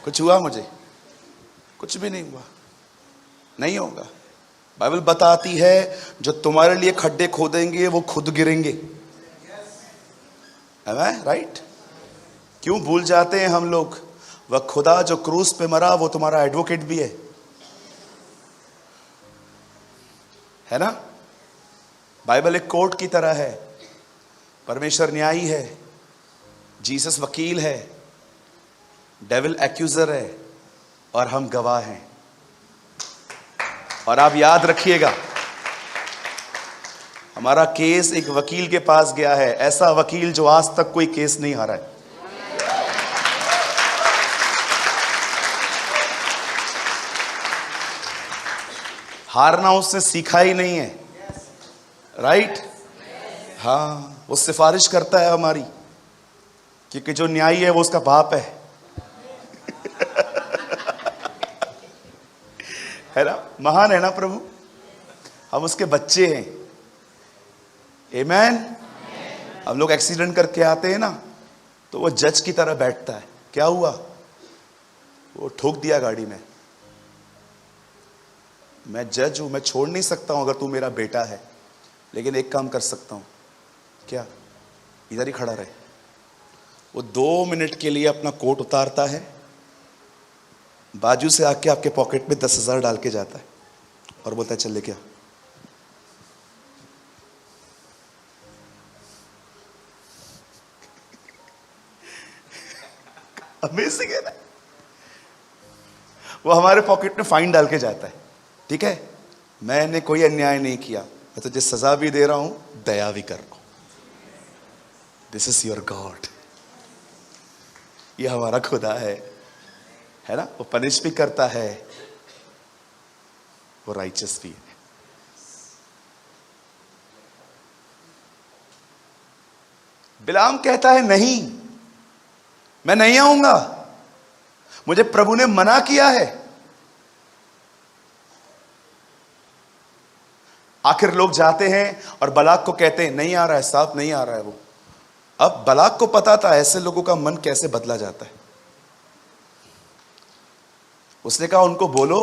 कुछ हुआ मुझे? कुछ भी नहीं हुआ, नहीं होगा। बाइबल बताती है जो तुम्हारे लिए खड्डे खोदेंगे वो खुद गिरेंगे। राइट? क्यों भूल जाते हैं हम लोग, वह खुदा जो क्रूस पे मरा वो तुम्हारा एडवोकेट भी है ना? बाइबल एक कोर्ट की तरह है। परमेश्वर न्यायी है, जीसस वकील है, डेविल एक्यूजर है, और हम गवाह हैं। और आप याद रखिएगा, हमारा केस एक वकील के पास गया है, ऐसा वकील जो आज तक कोई केस नहीं हारा है। हारना उसने सीखा ही नहीं है। राइट? हाँ, वो सिफारिश करता है हमारी, क्योंकि जो न्यायी है वो उसका बाप है। है ना? महान है ना प्रभु? हम उसके बच्चे हैं। आमेन। हम लोग एक्सीडेंट करके आते हैं ना, तो वो जज की तरह बैठता है, क्या हुआ? वो ठोक दिया गाड़ी में, मैं जज हूं, मैं छोड़ नहीं सकता हूं अगर तू मेरा बेटा है, लेकिन एक काम कर सकता हूं, क्या? इधर ही खड़ा रहे। वो 2 मिनट के लिए अपना कोट उतारता है, बाजू से आके आपके पॉकेट में 10,000 डाल के जाता है और बोलता है चल ले क्या। अमेजिंग है ना। वो हमारे पॉकेट में फाइन डाल के जाता है, ठीक है, मैंने कोई अन्याय नहीं किया, मैं तुझे सजा भी दे रहा हूं, दया भी कर रहा हूं। This is your God. ये हमारा खुदा है ना। वो पनिश भी करता है, वो राइचस भी है। बिलाम कहता है नहीं, मैं नहीं आऊंगा, मुझे प्रभु ने मना किया है। आखिर लोग जाते हैं और बलाक को कहते हैं नहीं आ रहा है साहब, नहीं आ रहा है वो। अब बलाक को पता था ऐसे लोगों का मन कैसे बदला जाता है। उसने कहा उनको बोलो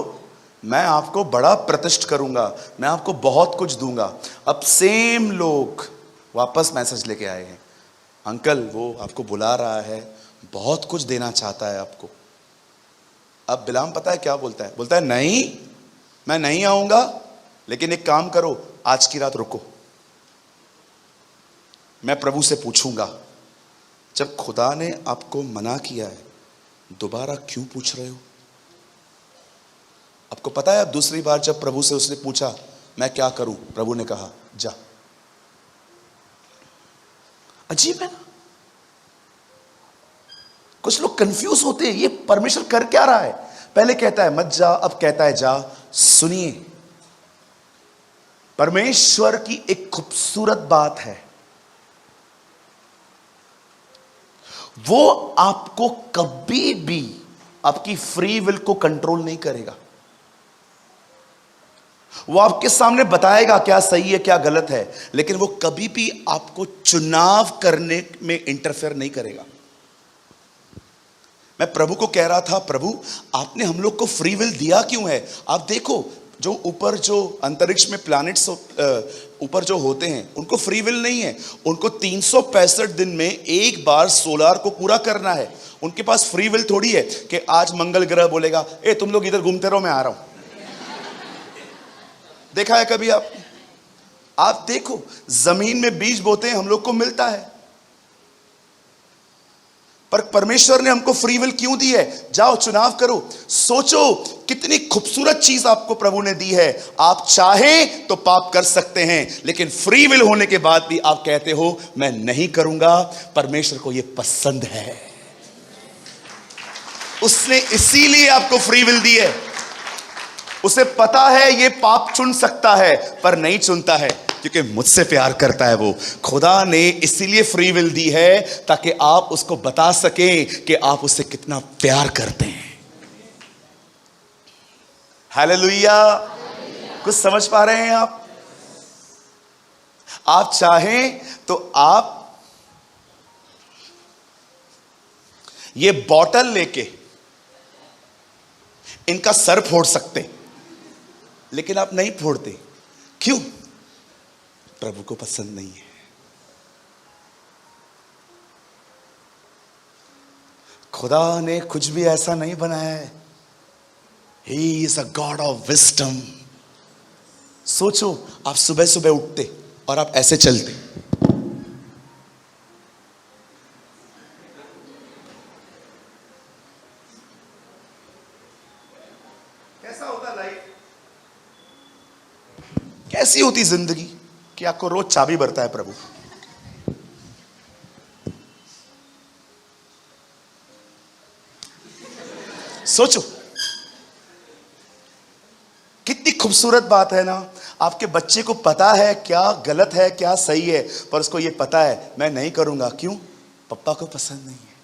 मैं आपको बड़ा प्रतिष्ठित करूंगा, मैं आपको बहुत कुछ दूंगा। अब सेम लोग वापस मैसेज लेके आए हैं, अंकल वो आपको बुला रहा है, बहुत कुछ देना चाहता है आपको। अब बिलाम पता है क्या बोलता है? बोलता है नहीं, मैं नहीं आऊंगा, लेकिन एक काम करो, आज की रात रुको, मैं प्रभु से पूछूंगा। जब खुदा ने आपको मना किया है, दोबारा क्यों पूछ रहे हो? आपको पता है अब दूसरी बार जब प्रभु से उसने पूछा मैं क्या करूं, प्रभु ने कहा जा। अजीब है ना। कुछ लोग कंफ्यूज होते हैं, ये परमेश्वर कर क्या रहा है? पहले कहता है मत जा, अब कहता है जा। सुनिए, परमेश्वर की एक खूबसूरत बात है, वो आपको कभी भी आपकी फ्री विल को कंट्रोल नहीं करेगा। वो आपके सामने बताएगा क्या सही है क्या गलत है, लेकिन वो कभी भी आपको चुनाव करने में इंटरफेयर नहीं करेगा। मैं प्रभु को कह रहा था, प्रभु आपने हम लोग को फ्री विल दिया क्यों है? आप देखो जो ऊपर जो अंतरिक्ष में प्लैनेट्स ऊपर जो होते हैं उनको फ्री विल नहीं है, उनको 365 दिन में एक बार सोलार को पूरा करना है। उनके पास फ्री विल थोड़ी है कि आज मंगल ग्रह बोलेगा ए तुम लोग इधर घूमते रहो मैं आ रहा हूं। देखा है कभी आप देखो जमीन में बीज बोते हैं, हम लोग को मिलता है, पर परमेश्वर ने हमको फ्री विल क्यों दी है? जाओ चुनाव करो। सोचो कितनी खूबसूरत चीज आपको प्रभु ने दी है। आप चाहें तो पाप कर सकते हैं, लेकिन फ्री विल होने के बाद भी आप कहते हो मैं नहीं करूंगा। परमेश्वर को यह पसंद है, उसने इसीलिए आपको फ्री विल दी है। उसे पता है ये पाप चुन सकता है पर नहीं चुनता है, क्योंकि मुझसे प्यार करता है वो। खुदा ने इसीलिए फ्री विल दी है ताकि आप उसको बता सकें कि आप उससे कितना प्यार करते हैं। हालेलुया। कुछ समझ पा रहे हैं आप? आप चाहें तो आप ये बॉटल लेके इनका सर फोड़ सकते, लेकिन आप नहीं फोड़ते। क्यों? प्रभु को पसंद नहीं है। खुदा ने कुछ भी ऐसा नहीं बनाया है। He is a God of wisdom। सोचो आप सुबह सुबह उठते और आप ऐसे चलते, कैसा होता लाइफ? कैसी होती जिंदगी कि आपको रोज चाबी भरता है प्रभु। सोचो कितनी खूबसूरत बात है ना। आपके बच्चे को पता है क्या गलत है क्या सही है, पर उसको यह पता है मैं नहीं करूंगा। क्यों? पप्पा को पसंद नहीं है।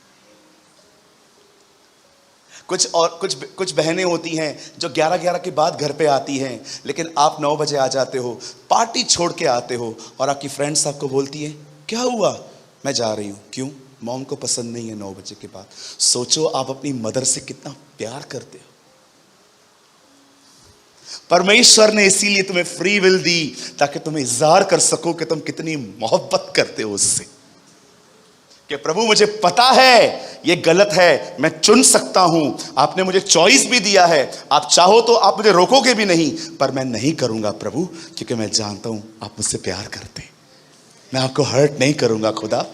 कुछ बहनें होती हैं जो 11 के बाद घर पे आती हैं, लेकिन आप 9 बजे आ जाते हो, पार्टी छोड़ के आते हो, और आपकी फ्रेंड्स आपको बोलती हैं क्या हुआ, मैं जा रही हूँ। क्यों? मॉम को पसंद नहीं है 9 बजे के बाद। सोचो आप अपनी मदर से कितना प्यार करते हो। परमेश्वर ने इसीलिए तुम्हें फ्री विल दी ताकि तुम इज़हार कर सको कि तुम कितनी मोहब्बत करते हो उससे, कि प्रभु मुझे पता है ये गलत है, मैं चुन सकता हूं, आपने मुझे चॉइस भी दिया है, आप चाहो तो आप मुझे रोकोगे भी नहीं, पर मैं नहीं करूंगा प्रभु, क्योंकि मैं जानता हूं आप मुझसे प्यार करते हैं, मैं आपको हर्ट नहीं करूंगा खुदा।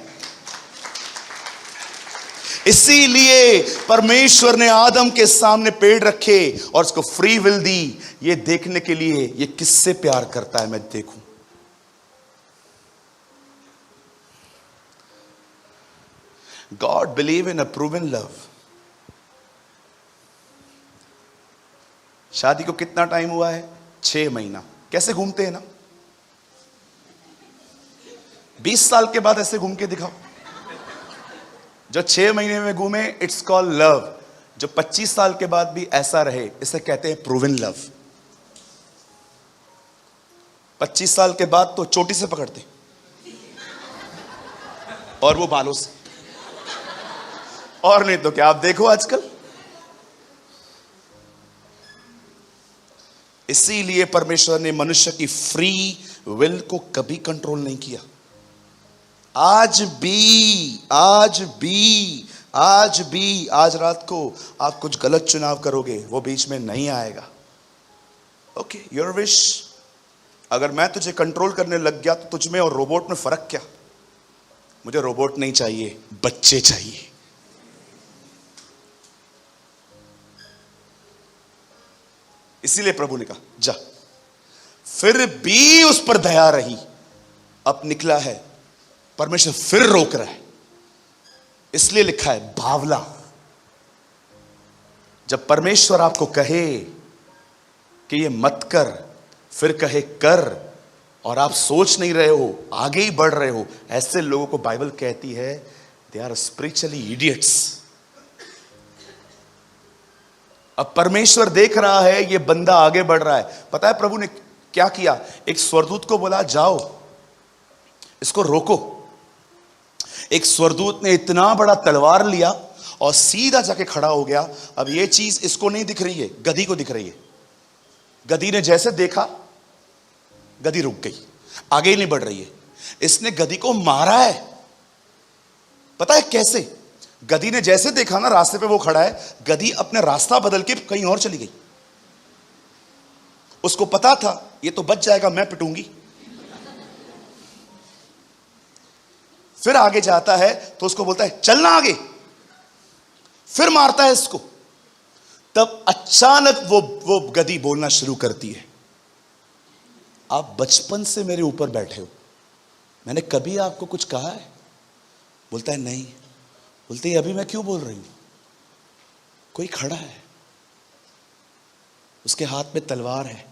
इसीलिए परमेश्वर ने आदम के सामने पेड़ रखे और उसको फ्री विल दी, ये देखने के लिए ये किससे प्यार करता है मैं देखूं। God believe in a proven love। शादी को कितना टाइम हुआ है? 6 महीना। कैसे घूमते हैं ना, 20 साल के बाद ऐसे घूम के दिखाओ। जो 6 महीने में घूमे इट्स कॉल्ड लव, जो 25 साल के बाद भी ऐसा रहे इसे कहते हैं प्रूवन लव। 25 साल के बाद तो चोटी से पकड़ते और वो बालों से, और नहीं तो क्या। आप देखो आजकल, इसीलिए परमेश्वर ने मनुष्य की फ्री विल को कभी कंट्रोल नहीं किया। आज रात को आप कुछ गलत चुनाव करोगे, वो बीच में नहीं आएगा। Okay, your wish. अगर मैं तुझे कंट्रोल करने लग गया तो तुझ में और रोबोट में फर्क क्या? मुझे रोबोट नहीं चाहिए, बच्चे चाहिए। इसीलिए प्रभु ने कहा जा, फिर भी उस पर दया रही। अब निकला है, परमेश्वर फिर रोक रहा है, इसलिए लिखा है बावला। जब परमेश्वर आपको कहे कि ये मत कर, फिर कहे कर, और आप सोच नहीं रहे हो, आगे ही बढ़ रहे हो, ऐसे लोगों को बाइबल कहती है दे आर स्पिरिचुअली इडियट्स। अब परमेश्वर देख रहा है ये बंदा आगे बढ़ रहा है। पता है प्रभु ने क्या किया? एक स्वर्गदूत को बोला जाओ इसको रोको। एक स्वर्गदूत ने इतना बड़ा तलवार लिया और सीधा जाके खड़ा हो गया। अब ये चीज इसको नहीं दिख रही है, गधी को दिख रही है। गधी ने जैसे देखा, गधी रुक गई, आगे ही नहीं बढ़ रही है। इसने गधी को मारा है। पता है कैसे? गधी ने जैसे देखा ना रास्ते पे वो खड़ा है, गधी अपने रास्ता बदल के कहीं और चली गई। उसको पता था ये तो बच जाएगा, मैं पिटूंगी। फिर आगे जाता है तो उसको बोलता है चलना आगे, फिर मारता है इसको। तब अचानक वो गधी बोलना शुरू करती है, आप बचपन से मेरे ऊपर बैठे हो, मैंने कभी आपको कुछ कहा है? बोलता है नहीं। बोलते ही अभी मैं क्यों बोल रही हूं? कोई खड़ा है, उसके हाथ में तलवार है।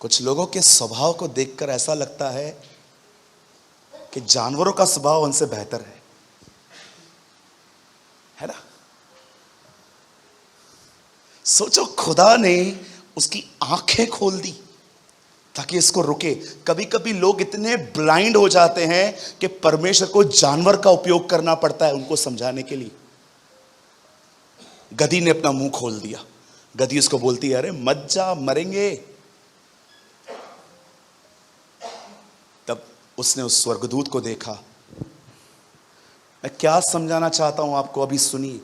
कुछ लोगों के स्वभाव को देखकर ऐसा लगता है कि जानवरों का स्वभाव उनसे बेहतर है ना? सोचो, खुदा ने उसकी आंखें खोल दी ताकि इसको रुके। कभी कभी लोग इतने ब्लाइंड हो जाते हैं कि परमेश्वर को जानवर का उपयोग करना पड़ता है उनको समझाने के लिए। गधी ने अपना मुंह खोल दिया। गधी उसको बोलती है अरे मत जा, मरेंगे। तब उसने उस स्वर्गदूत को देखा। मैं क्या समझाना चाहता हूं आपको, अभी सुनिए।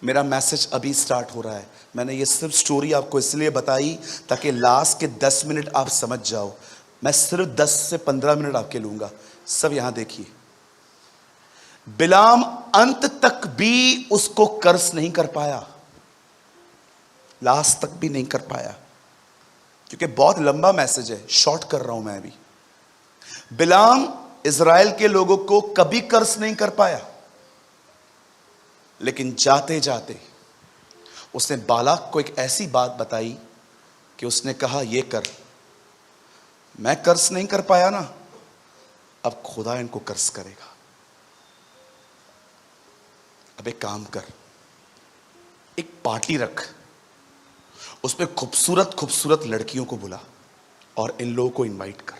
मेरा मैसेज अभी स्टार्ट हो रहा है। मैंने ये सिर्फ स्टोरी आपको इसलिए बताई ताकि लास्ट के 10 मिनट आप समझ जाओ। मैं सिर्फ 10 से 15 मिनट आपके लूंगा। सब यहां देखिए। बिलाम अंत तक भी उसको कर्स नहीं कर पाया, लास्ट तक भी नहीं कर पाया, क्योंकि बहुत लंबा मैसेज है, शॉर्ट कर रहा हूं मैं अभी। बिलाम इज़राइल के लोगों को कभी कर्स नहीं कर पाया, लेकिन जाते जाते उसने बालाक को एक ऐसी बात बताई कि उसने कहा ये कर। मैं कर्स नहीं कर पाया ना, अब खुदा इनको कर्स करेगा। अब एक काम कर, एक पार्टी रख, उसमें खूबसूरत खूबसूरत लड़कियों को बुला और इन लोगों को इनवाइट कर।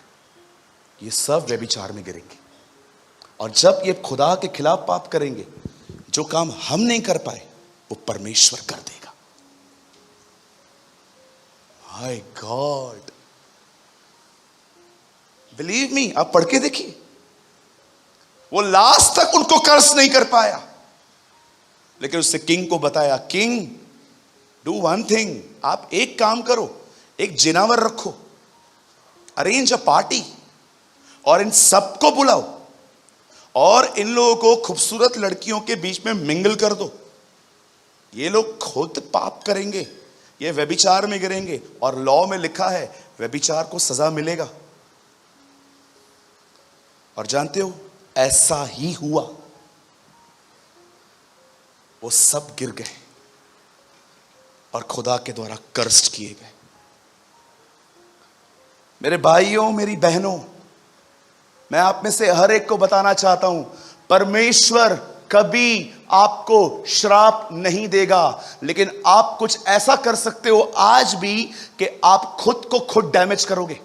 ये सब व्यभिचार में गिरेंगे, और जब ये खुदा के खिलाफ पाप करेंगे, जो काम हम नहीं कर पाए वो परमेश्वर कर देगा। माय गॉड, बिलीव मी, आप पढ़ के देखिए, वो लास्ट तक उनको कर्ज नहीं कर पाया, लेकिन उससे किंग को बताया, किंग डू वन थिंग, आप एक काम करो, एक जिनावर रखो, अरेंज अ पार्टी और इन सबको बुलाओ और इन लोगों को खूबसूरत लड़कियों के बीच में मिंगल कर दो। ये लोग खुद पाप करेंगे, ये व्यभिचार में गिरेंगे, और लॉ में लिखा है व्यभिचार को सजा मिलेगा। और जानते हो ऐसा ही हुआ, वो सब गिर गए और खुदा के द्वारा कर्ज किए गए। मेरे भाइयों, मेरी बहनों, मैं आप में से हर एक को बताना चाहता हूं, परमेश्वर कभी आपको श्राप नहीं देगा, लेकिन आप कुछ ऐसा कर सकते हो आज भी कि आप खुद को खुद डैमेज करोगे।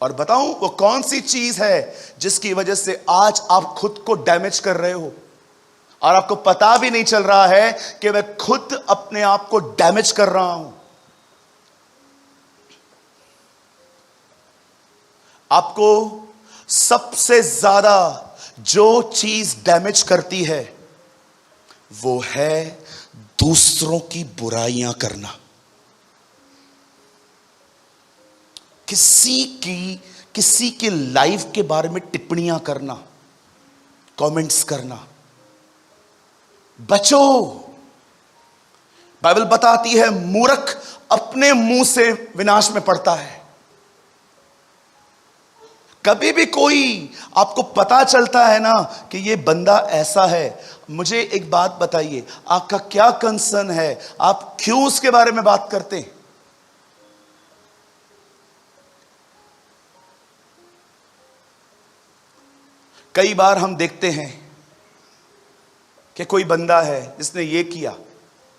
और बताऊं वो कौन सी चीज है जिसकी वजह से आज आप खुद को डैमेज कर रहे हो और आपको पता भी नहीं चल रहा है कि मैं खुद अपने आप को डैमेज कर रहा हूं। आपको सबसे ज्यादा जो चीज डैमेज करती है वो है दूसरों की बुराइयां करना, किसी की लाइफ के बारे में टिप्पणियां करना, कमेंट्स करना। बचो, बाइबल बताती है मूर्ख अपने मुंह से विनाश में पड़ता है। कभी भी कोई आपको पता चलता है ना कि ये बंदा ऐसा है, मुझे एक बात बताइए, आपका क्या कंसर्न है? आप क्यों उसके बारे में बात करते हैं? कई बार हम देखते हैं कि कोई बंदा है जिसने ये किया,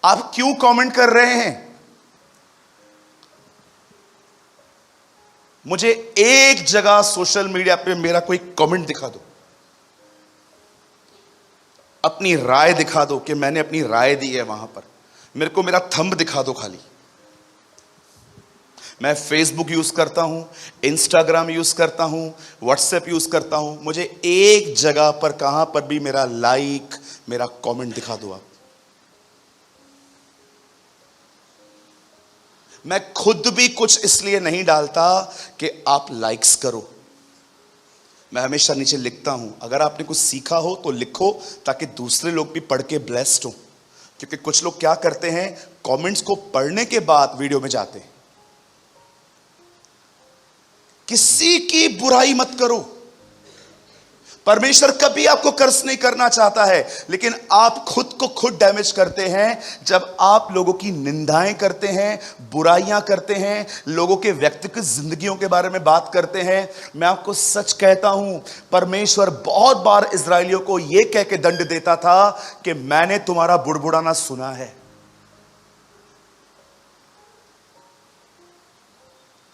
आप क्यों कमेंट कर रहे हैं? मुझे एक जगह सोशल मीडिया पे मेरा कोई कमेंट दिखा दो, अपनी राय दिखा दो कि मैंने अपनी राय दी है वहां पर, मेरे को मेरा थंब दिखा दो खाली। मैं फेसबुक यूज करता हूं, इंस्टाग्राम यूज करता हूं, व्हाट्सएप यूज करता हूं, मुझे एक जगह पर कहां पर भी मेरा लाइक, मेरा कमेंट दिखा दो आप। मैं खुद भी कुछ इसलिए नहीं डालता कि आप लाइक्स करो, मैं हमेशा नीचे लिखता हूं अगर आपने कुछ सीखा हो तो लिखो, ताकि दूसरे लोग भी पढ़ के ब्लेस्ड हो। क्योंकि कुछ लोग क्या करते हैं, कमेंट्स को पढ़ने के बाद वीडियो में जाते हैं। किसी की बुराई मत करो, परमेश्वर कभी आपको कर्ज नहीं करना चाहता है, लेकिन आप खुद को खुद डैमेज करते हैं जब आप लोगों की निंदाएं करते हैं, बुराइयां करते हैं, लोगों के व्यक्तिगत जिंदगियों के बारे में बात करते हैं। मैं आपको सच कहता हूं, परमेश्वर बहुत बार इस्राएलियों को यह कह के दंड देता था कि मैंने तुम्हारा बुड़बुड़ाना सुना है।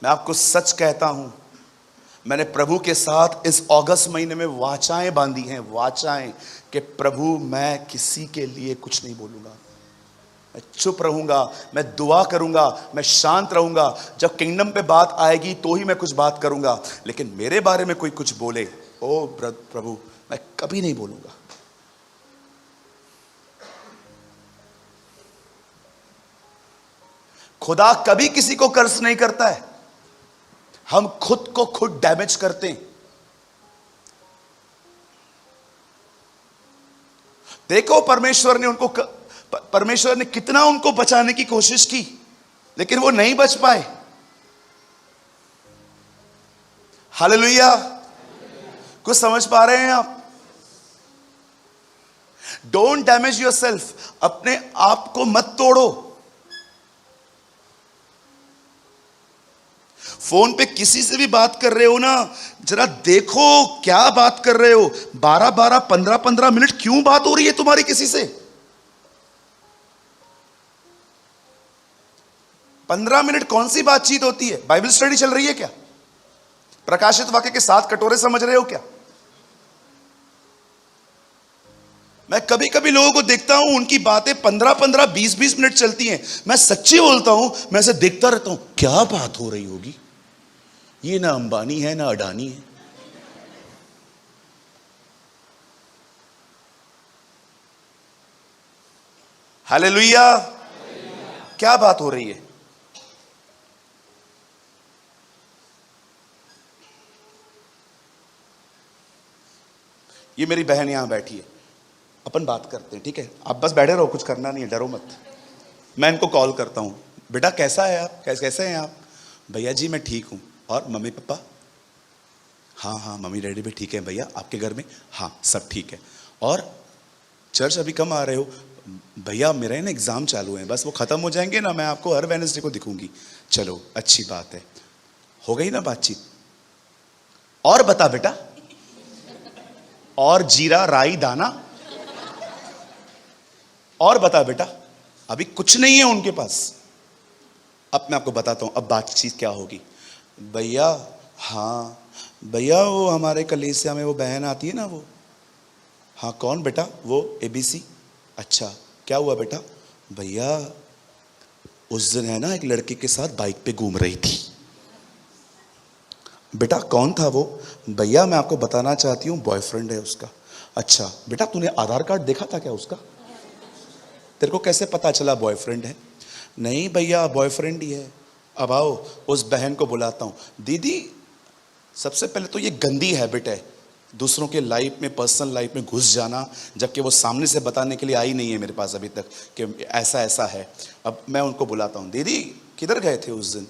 मैं आपको सच कहता हूं, मैंने प्रभु के साथ इस अगस्त महीने में वाचाएं बांधी हैं, वाचाएं कि प्रभु मैं किसी के लिए कुछ नहीं बोलूंगा, मैं चुप रहूंगा, मैं दुआ करूंगा, मैं शांत रहूंगा। जब किंगडम पे बात आएगी तो ही मैं कुछ बात करूंगा, लेकिन मेरे बारे में कोई कुछ बोले, ओ प्रभु मैं कभी नहीं बोलूंगा। खुदा कभी किसी को कर्ज नहीं करता है, हम खुद को खुद डैमेज करते हैं। देखो परमेश्वर ने कितना उनको बचाने की कोशिश की, लेकिन वो नहीं बच पाए। हालेलुया, कुछ समझ पा रहे हैं आप? डोंट डैमेज योरसेल्फ, अपने आप को मत तोड़ो। फोन पे किसी से भी बात कर रहे हो ना, जरा देखो क्या बात कर रहे हो। 12-12, 15-15 मिनट क्यों बात हो रही है तुम्हारी किसी से? 15 मिनट कौन सी बातचीत होती है? बाइबल स्टडी चल रही है क्या? प्रकाशित वाक्य के 7 कटोरे समझ रहे हो क्या? मैं कभी कभी लोगों को देखता हूं, उनकी बातें 15-15, 20-20 मिनट चलती हैं। मैं सच्ची बोलता हूं, मैं ऐसे देखता रहता हूं, क्या बात हो रही होगी? ये ना अंबानी है ना अडानी है। हालेलुया। क्या बात हो रही है? ये मेरी बहन यहां बैठी है, अपन बात करते हैं, ठीक है? आप बस बैठे रहो, कुछ करना नहीं है, डरो मत। मैं इनको कॉल करता हूं, बेटा कैसा है आप, कैसे हैं आप? भैया जी मैं ठीक हूं। और मम्मी पापा? हाँ हाँ मम्मी डैडी भी ठीक है भैया। आपके घर में? हाँ सब ठीक है। और चर्च अभी कम आ रहे हो? भैया मेरे ना एग्जाम चालू है, बस वो खत्म हो जाएंगे ना, मैं आपको हर वेडनेसडे को दिखूंगी। चलो अच्छी बात है। हो गई ना बातचीत? और बता बेटा, और जीरा राई दाना, और बता बेटा। अभी कुछ नहीं है उनके पास। अब मैं आपको बताता हूं अब बातचीत क्या होगी। भैया, हाँ भैया वो हमारे कलीसिया में वो बहन आती है ना वो। हाँ कौन बेटा? वो ABC। अच्छा क्या हुआ बेटा? भैया उस दिन है ना एक लड़के के साथ बाइक पे घूम रही थी। बेटा कौन था वो? भैया मैं आपको बताना चाहती हूँ, बॉयफ्रेंड है उसका। अच्छा बेटा तूने आधार कार्ड देखा था क्या उसका? तेरे को कैसे पता चला बॉयफ्रेंड है? नहीं भैया बॉयफ्रेंड ही है। अब आओ उस बहन को बुलाता हूँ। दीदी सबसे पहले तो ये गंदी हैबिट है, दूसरों के लाइफ में, पर्सनल लाइफ में घुस जाना, जबकि वो सामने से बताने के लिए आई नहीं है मेरे पास अभी तक कि ऐसा ऐसा है। अब मैं उनको बुलाता हूँ। दीदी किधर गए थे उस दिन?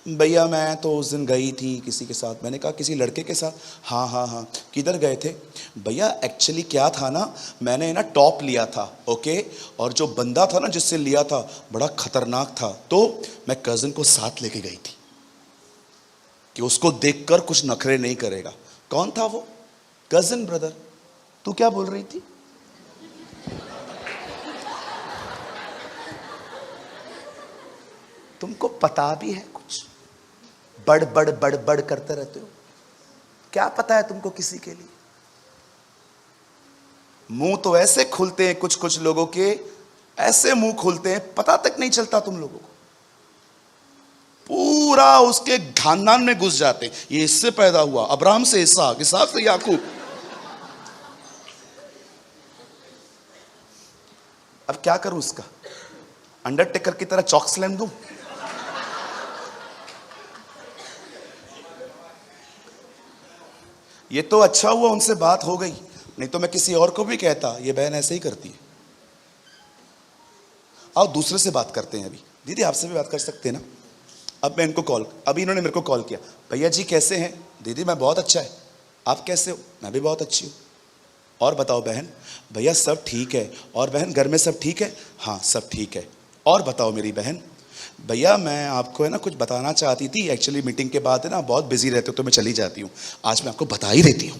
भैया मैं तो उस दिन गई थी किसी के साथ। मैंने कहा किसी लड़के के साथ? हाँ हाँ हाँ। किधर गए थे? भैया एक्चुअली क्या था ना, मैंने ना टॉप लिया था, ओके, और जो बंदा था ना जिससे लिया था बड़ा खतरनाक था, तो मैं कज़न को साथ लेके गई थी कि उसको देखकर कुछ नखरे नहीं करेगा। कौन था वो? Cousin brother. तू क्या बोल रही थी? तुमको पता भी है कुछ? बड़ बड़ बड़ बड़ करते रहते हो। क्या पता है तुमको किसी के लिए? मुंह तो ऐसे खुलते हैं कुछ कुछ लोगों के, ऐसे मुंह खुलते हैं पता तक नहीं चलता तुम लोगों को। पूरा उसके खानदान में घुस जाते। ये इससे पैदा हुआ, अब्राहम से इसहाक, इसहाक से याकूब। अब क्या करूं उसका? अंडरटेकर की तरह चौक स्लैम दूं? ये तो अच्छा हुआ उनसे बात हो गई, नहीं तो मैं किसी और को भी कहता ये बहन ऐसे ही करती है। आओ दूसरे से बात करते हैं। अभी दीदी आपसे भी बात कर सकते हैं ना? अब मैं इनको अभी इन्होंने मेरे को कॉल किया। भैया जी कैसे हैं? दीदी मैं बहुत अच्छा है। आप कैसे हो? मैं भी बहुत अच्छी हूँ। और बताओ बहन? भैया सब ठीक है। और बहन घर में सब ठीक है? हाँ सब ठीक है। और बताओ मेरी बहन? भैया मैं आपको है ना कुछ बताना चाहती थी, एक्चुअली मीटिंग के बाद है ना बहुत बिजी रहते हो तो मैं चली जाती हूँ, आज मैं आपको बता ही देती हूँ।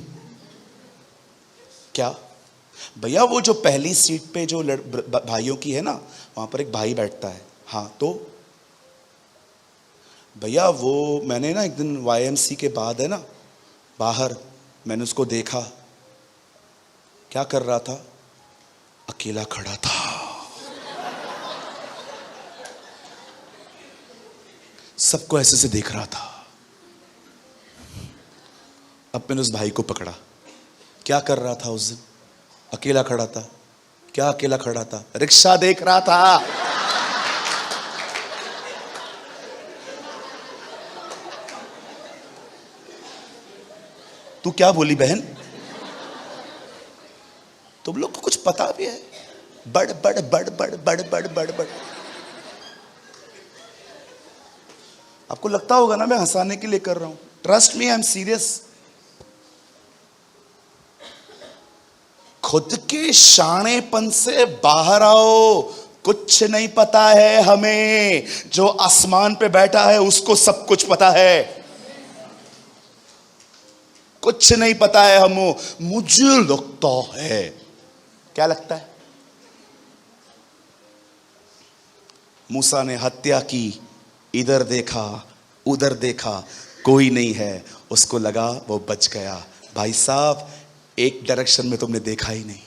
क्या? भैया वो जो पहली सीट पे जो भाइयों की है ना, वहां पर एक भाई बैठता है। हाँ तो भैया वो मैंने ना एक दिन YMC के बाद है ना बाहर मैंने उसको देखा। क्या कर रहा था? अकेला खड़ा था। सबको ऐसे से देख रहा था। अब मैंने उस भाई को पकड़ा। क्या कर रहा था उस दिन? अकेला खड़ा था। क्या अकेला खड़ा था? रिक्शा देख रहा था। तू क्या बोली बहन? तुम लोग को कुछ पता भी है? बड़ बड़ बड़ बड़ बड़ बड़ बड़ बड़। आपको लगता होगा ना मैं हंसाने के लिए कर रहा हूं। Trust me I am serious. खुद के शाणेपन से बाहर आओ। कुछ नहीं पता है हमें, जो आसमान पे बैठा है उसको सब कुछ पता है। कुछ नहीं पता है हमें, मुझे लगता है। क्या लगता है? मूसा ने हत्या की, इधर देखा उधर देखा, कोई नहीं है, उसको लगा वो बच गया। भाई साहब, एक डायरेक्शन में तुमने देखा ही नहीं।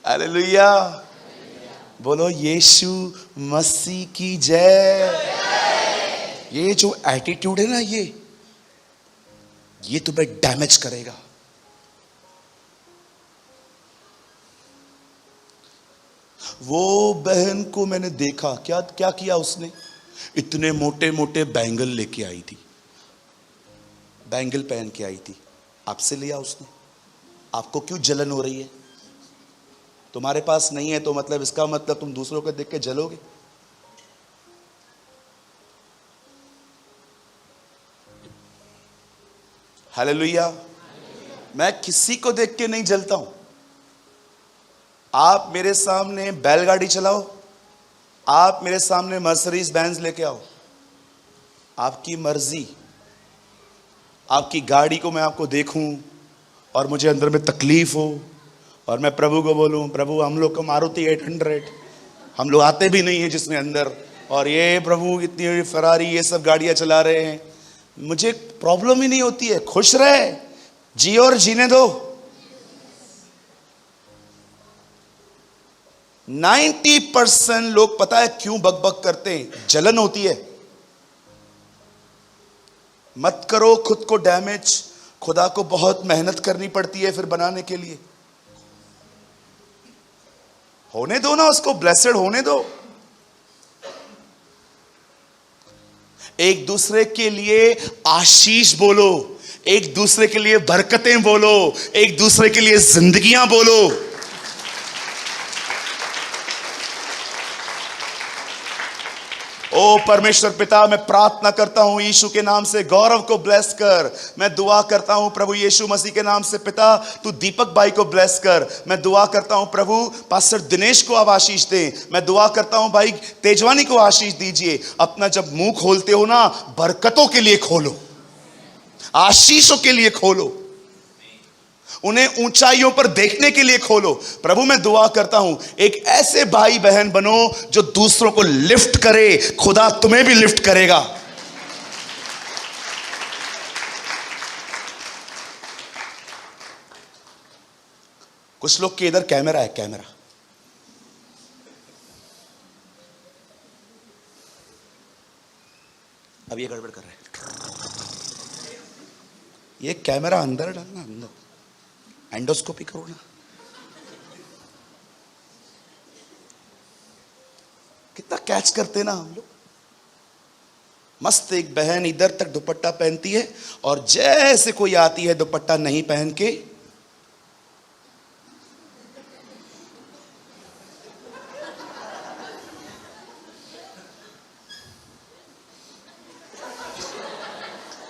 हालेलुया, बोलो यीशु मसीह की जय। ये जो एटीट्यूड है ना, ये तुम्हें डैमेज करेगा। वो बहन को मैंने देखा, क्या क्या किया उसने, इतने मोटे मोटे बैंगल लेके आई थी, बैंगल पहन के आई थी, आपसे लिया उसने। आपको क्यों जलन हो रही है? तुम्हारे पास नहीं है तो मतलब इसका मतलब तुम दूसरों को देख के जलोगे? हालेलुया। मैं किसी को देख के नहीं जलता हूं। आप मेरे सामने बैलगाड़ी चलाओ, आप मेरे सामने मर्सिडीज बेंज लेके आओ, आपकी मर्जी। आपकी गाड़ी को मैं आपको देखूं और मुझे अंदर में तकलीफ हो और मैं प्रभु को बोलूं, प्रभु हम लोग को मारुति 800, हम लोग आते भी नहीं है जिसमें अंदर, और ये प्रभु इतनी फरारी ये सब गाड़ियां चला रहे हैं, मुझे प्रॉब्लम ही नहीं होती है। खुश रहे, जियो और जीने दो। 90% लोग पता है क्यों बकबक करते हैं? जलन होती है। मत करो खुद को डैमेज। खुदा को बहुत मेहनत करनी पड़ती है फिर बनाने के लिए। होने दो ना उसको, ब्लेसेड होने दो। एक दूसरे के लिए आशीष बोलो, एक दूसरे के लिए बरकतें बोलो, एक दूसरे के लिए जिंदगियां बोलो। ओ परमेश्वर पिता, मैं प्रार्थना करता हूं यीशु के नाम से, गौरव को ब्लेस कर। मैं दुआ करता हूं प्रभु यीशु मसीह के नाम से, पिता तू दीपक भाई को ब्लेस कर। मैं दुआ करता हूं प्रभु पास्टर दिनेश को आप आशीष दें। मैं दुआ करता हूं भाई तेजवानी को आशीष दीजिए। अपना जब मुंह खोलते हो ना, बरकतों के लिए खोलो, आशीषों के लिए खोलो, उन्हें ऊंचाइयों पर देखने के लिए खोलो। प्रभु मैं दुआ करता हूं एक ऐसे भाई बहन बनो जो दूसरों को लिफ्ट करे, खुदा तुम्हें भी लिफ्ट करेगा। कुछ लोग के इधर कैमरा है, कैमरा। अब ये गड़बड़ कर रहे हैं। ये कैमरा अंदर डालना, अंदर एंडोस्कोपी करो ना। कितना कैच करते ना हम लोग। मस्त एक बहन इधर तक दुपट्टा पहनती है और जैसे कोई आती है दुपट्टा नहीं पहन के,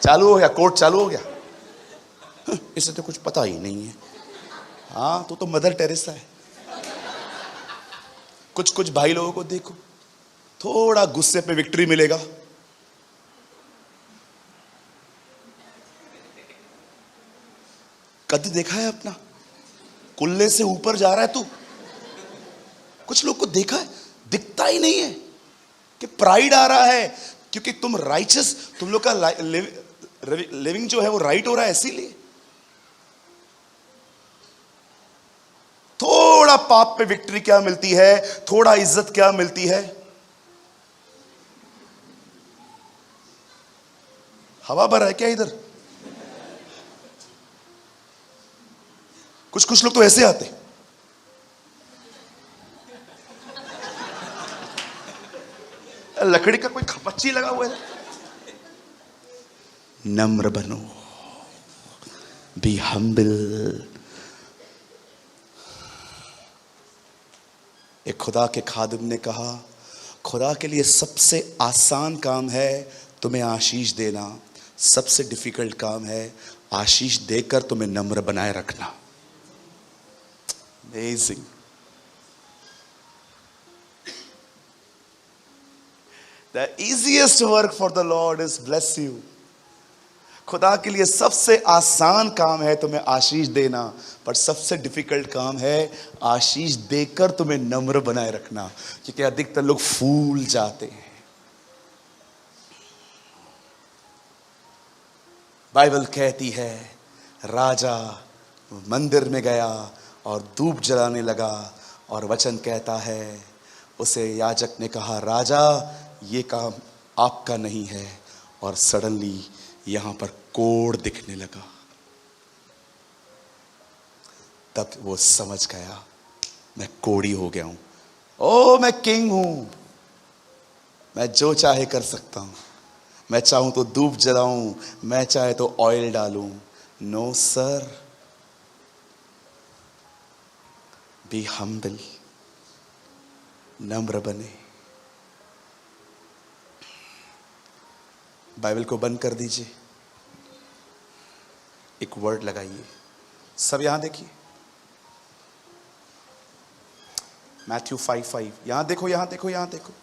चालू हो गया, कोर्ट चालू हो गया। इसे तो कुछ पता ही नहीं है। हाँ तो मदर टेरेसा है। कुछ कुछ भाई लोगों को देखो, थोड़ा गुस्से पे विक्ट्री मिलेगा। कद देखा है अपना, कुल्ले से ऊपर जा रहा है तू। कुछ लोग को देखा है, दिखता ही नहीं है कि प्राइड आ रहा है, क्योंकि तुम राइचस, तुम लोग का लिविंग जो है वो राइट हो रहा है, इसीलिए। थोड़ा पाप पे विक्ट्री क्या मिलती है, थोड़ा इज्जत क्या मिलती है। हवा भर है क्या इधर? कुछ कुछ लोग तो ऐसे आते, लकड़ी का कोई खपच्ची लगा हुआ है। नम्र बनो, बी हम्बल। एक खुदा के खादिम ने कहा, खुदा के लिए सबसे आसान काम है तुम्हें आशीष देना, सबसे डिफिकल्ट काम है आशीष देकर तुम्हें नम्र बनाए रखना। Amazing. The easiest work for the Lord is bless you. खुदा के लिए सबसे आसान काम है तुम्हें आशीष देना, पर सबसे डिफिकल्ट काम है आशीष देकर तुम्हें नम्र बनाए रखना, क्योंकि अधिकतर लोग फूल जाते हैं। बाइबल कहती है राजा मंदिर में गया और धूप जलाने लगा, और वचन कहता है उसे याजक ने कहा राजा ये काम आपका नहीं है, और सडनली यहां पर कोढ़ दिखने लगा। तब वो समझ गया मैं कोढ़ी हो गया हूं। ओ मैं किंग हूं, मैं जो चाहे कर सकता हूं, मैं चाहूं तो धूप जलाऊं, मैं चाहे तो ऑयल डालूं। नो सर, बी हम्बल, नम्र बने। बाइबल को बंद कर दीजिए, एक वर्ड लगाइए, सब यहां देखिए, मैथ्यू 5:5। यहां देखो, यहां देखो, यहां देखो।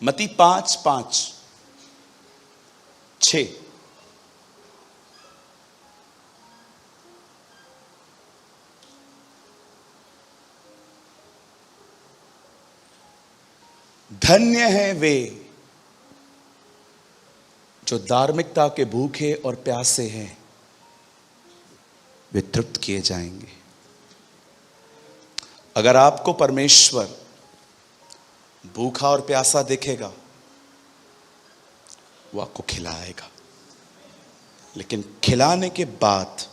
मत्ती 5:5-6। धन्य हैं वे जो धार्मिकता के भूखे और प्यासे हैं, वे तृप्त किए जाएंगे। अगर आपको परमेश्वर भूखा और प्यासा देखेगा, वो आपको खिलाएगा, लेकिन खिलाने के बाद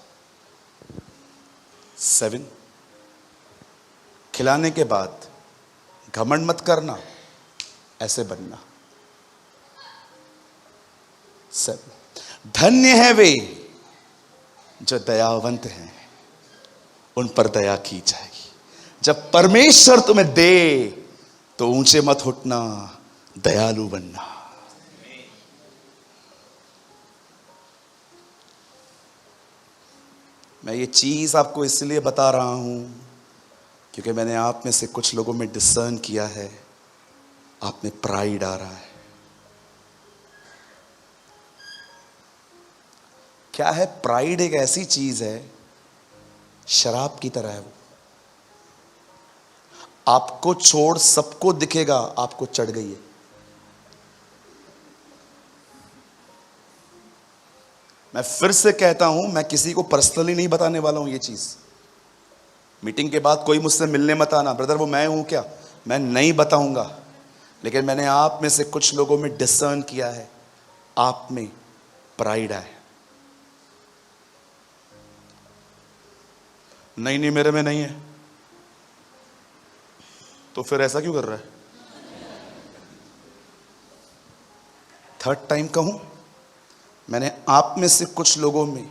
7, खिलाने के बाद घमंड मत करना, ऐसे बनना। 7, धन्य है वे जो दयावंत हैं, उन पर दया की जाएगी। जब परमेश्वर तुम्हें दे तो ऊंचे मत उठना, दयालु बनना। मैं ये चीज आपको इसलिए बता रहा हूं क्योंकि मैंने आप में से कुछ लोगों में डिसर्न किया है, आप में प्राइड आ रहा है। क्या है प्राइड? एक ऐसी चीज है, शराब की तरह है वो। आपको छोड़ सबको दिखेगा आपको चढ़ गई है। मैं फिर से कहता हूं, मैं किसी को पर्सनली नहीं बताने वाला हूं ये चीज। मीटिंग के बाद कोई मुझसे मिलने मत आना, ब्रदर वो मैं हूं क्या, मैं नहीं बताऊंगा। लेकिन मैंने आप में से कुछ लोगों में डिसर्न किया है, आप में प्राइड है। नहीं नहीं मेरे में नहीं है, तो फिर ऐसा क्यों कर रहा है? 3rd टाइम कहूं, मैंने आप में से कुछ लोगों में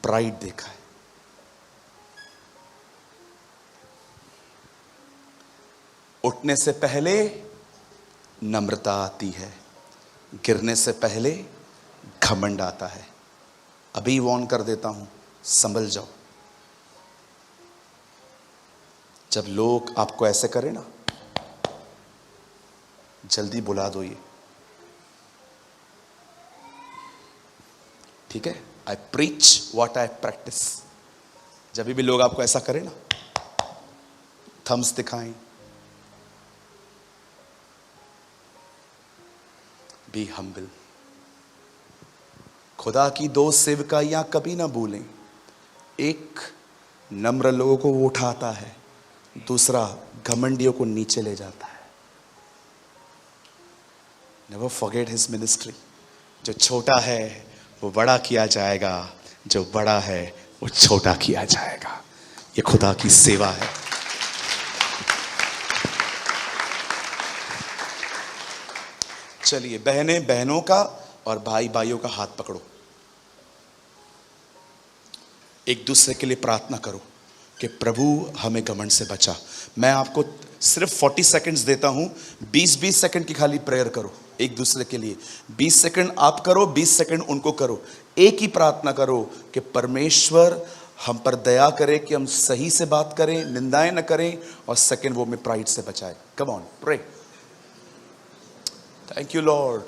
प्राइड देखा है। उठने से पहले नम्रता आती है, गिरने से पहले घमंड आता है। अभी वार्न कर देता हूं, संभल जाओ। जब लोग आपको ऐसे करें ना, जल्दी बुला दो ये, ठीक है? आई प्रीच व्हाट आई प्रैक्टिस। जब भी लोग आपको ऐसा करें ना, थम्स दिखाएं, बी हम्बल। खुदा की 2 सेवकाइयां कभी ना भूलें, एक नम्र लोगों को वो उठाता है, दूसरा घमंडियों को नीचे ले जाता है। Never forget his ministry. जो छोटा है वो बड़ा किया जाएगा, जो बड़ा है वो छोटा किया जाएगा। ये खुदा की सेवा है। चलिए, बहनें बहनों का और भाई भाइयों का हाथ पकड़ो, एक दूसरे के लिए प्रार्थना करो, कि प्रभु हमें घमंड से बचा। मैं आपको सिर्फ 40 सेकंड्स देता हूं, 20-20 सेकंड की खाली प्रेयर करो एक दूसरे के लिए। 20 सेकंड आप करो, 20 सेकंड उनको करो। एक ही प्रार्थना करो कि परमेश्वर हम पर दया करे कि हम सही से बात करें, निंदाएं न करें, और सेकंड वो हमें प्राइड से बचाए। Come on, pray. Thank you lord.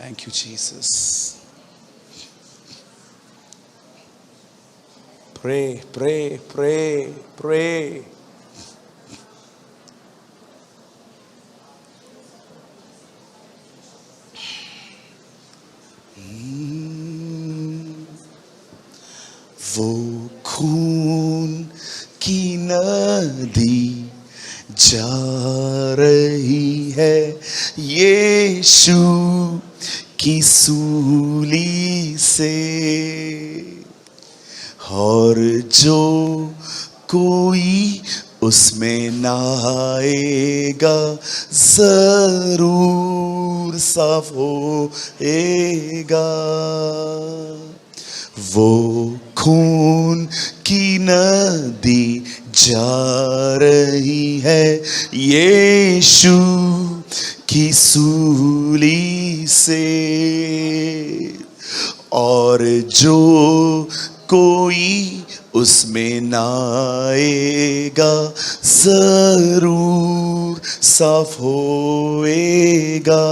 Thank you, Jesus. Pray, pray, pray, pray. वो खून की नदी जा रही है यीशु की सूली से, और जो कोई उसमें नहाएगा जरूर साफ होएगा। वो खून की नदी जा रही है यीशु की सूली से, और जो कोई उसमें नहाएगा जरूर साफ होएगा।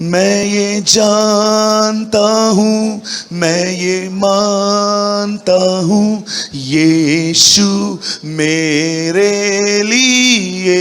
मैं ये जानता हूँ, मैं ये मानता हूँ, यीशु मेरे लिए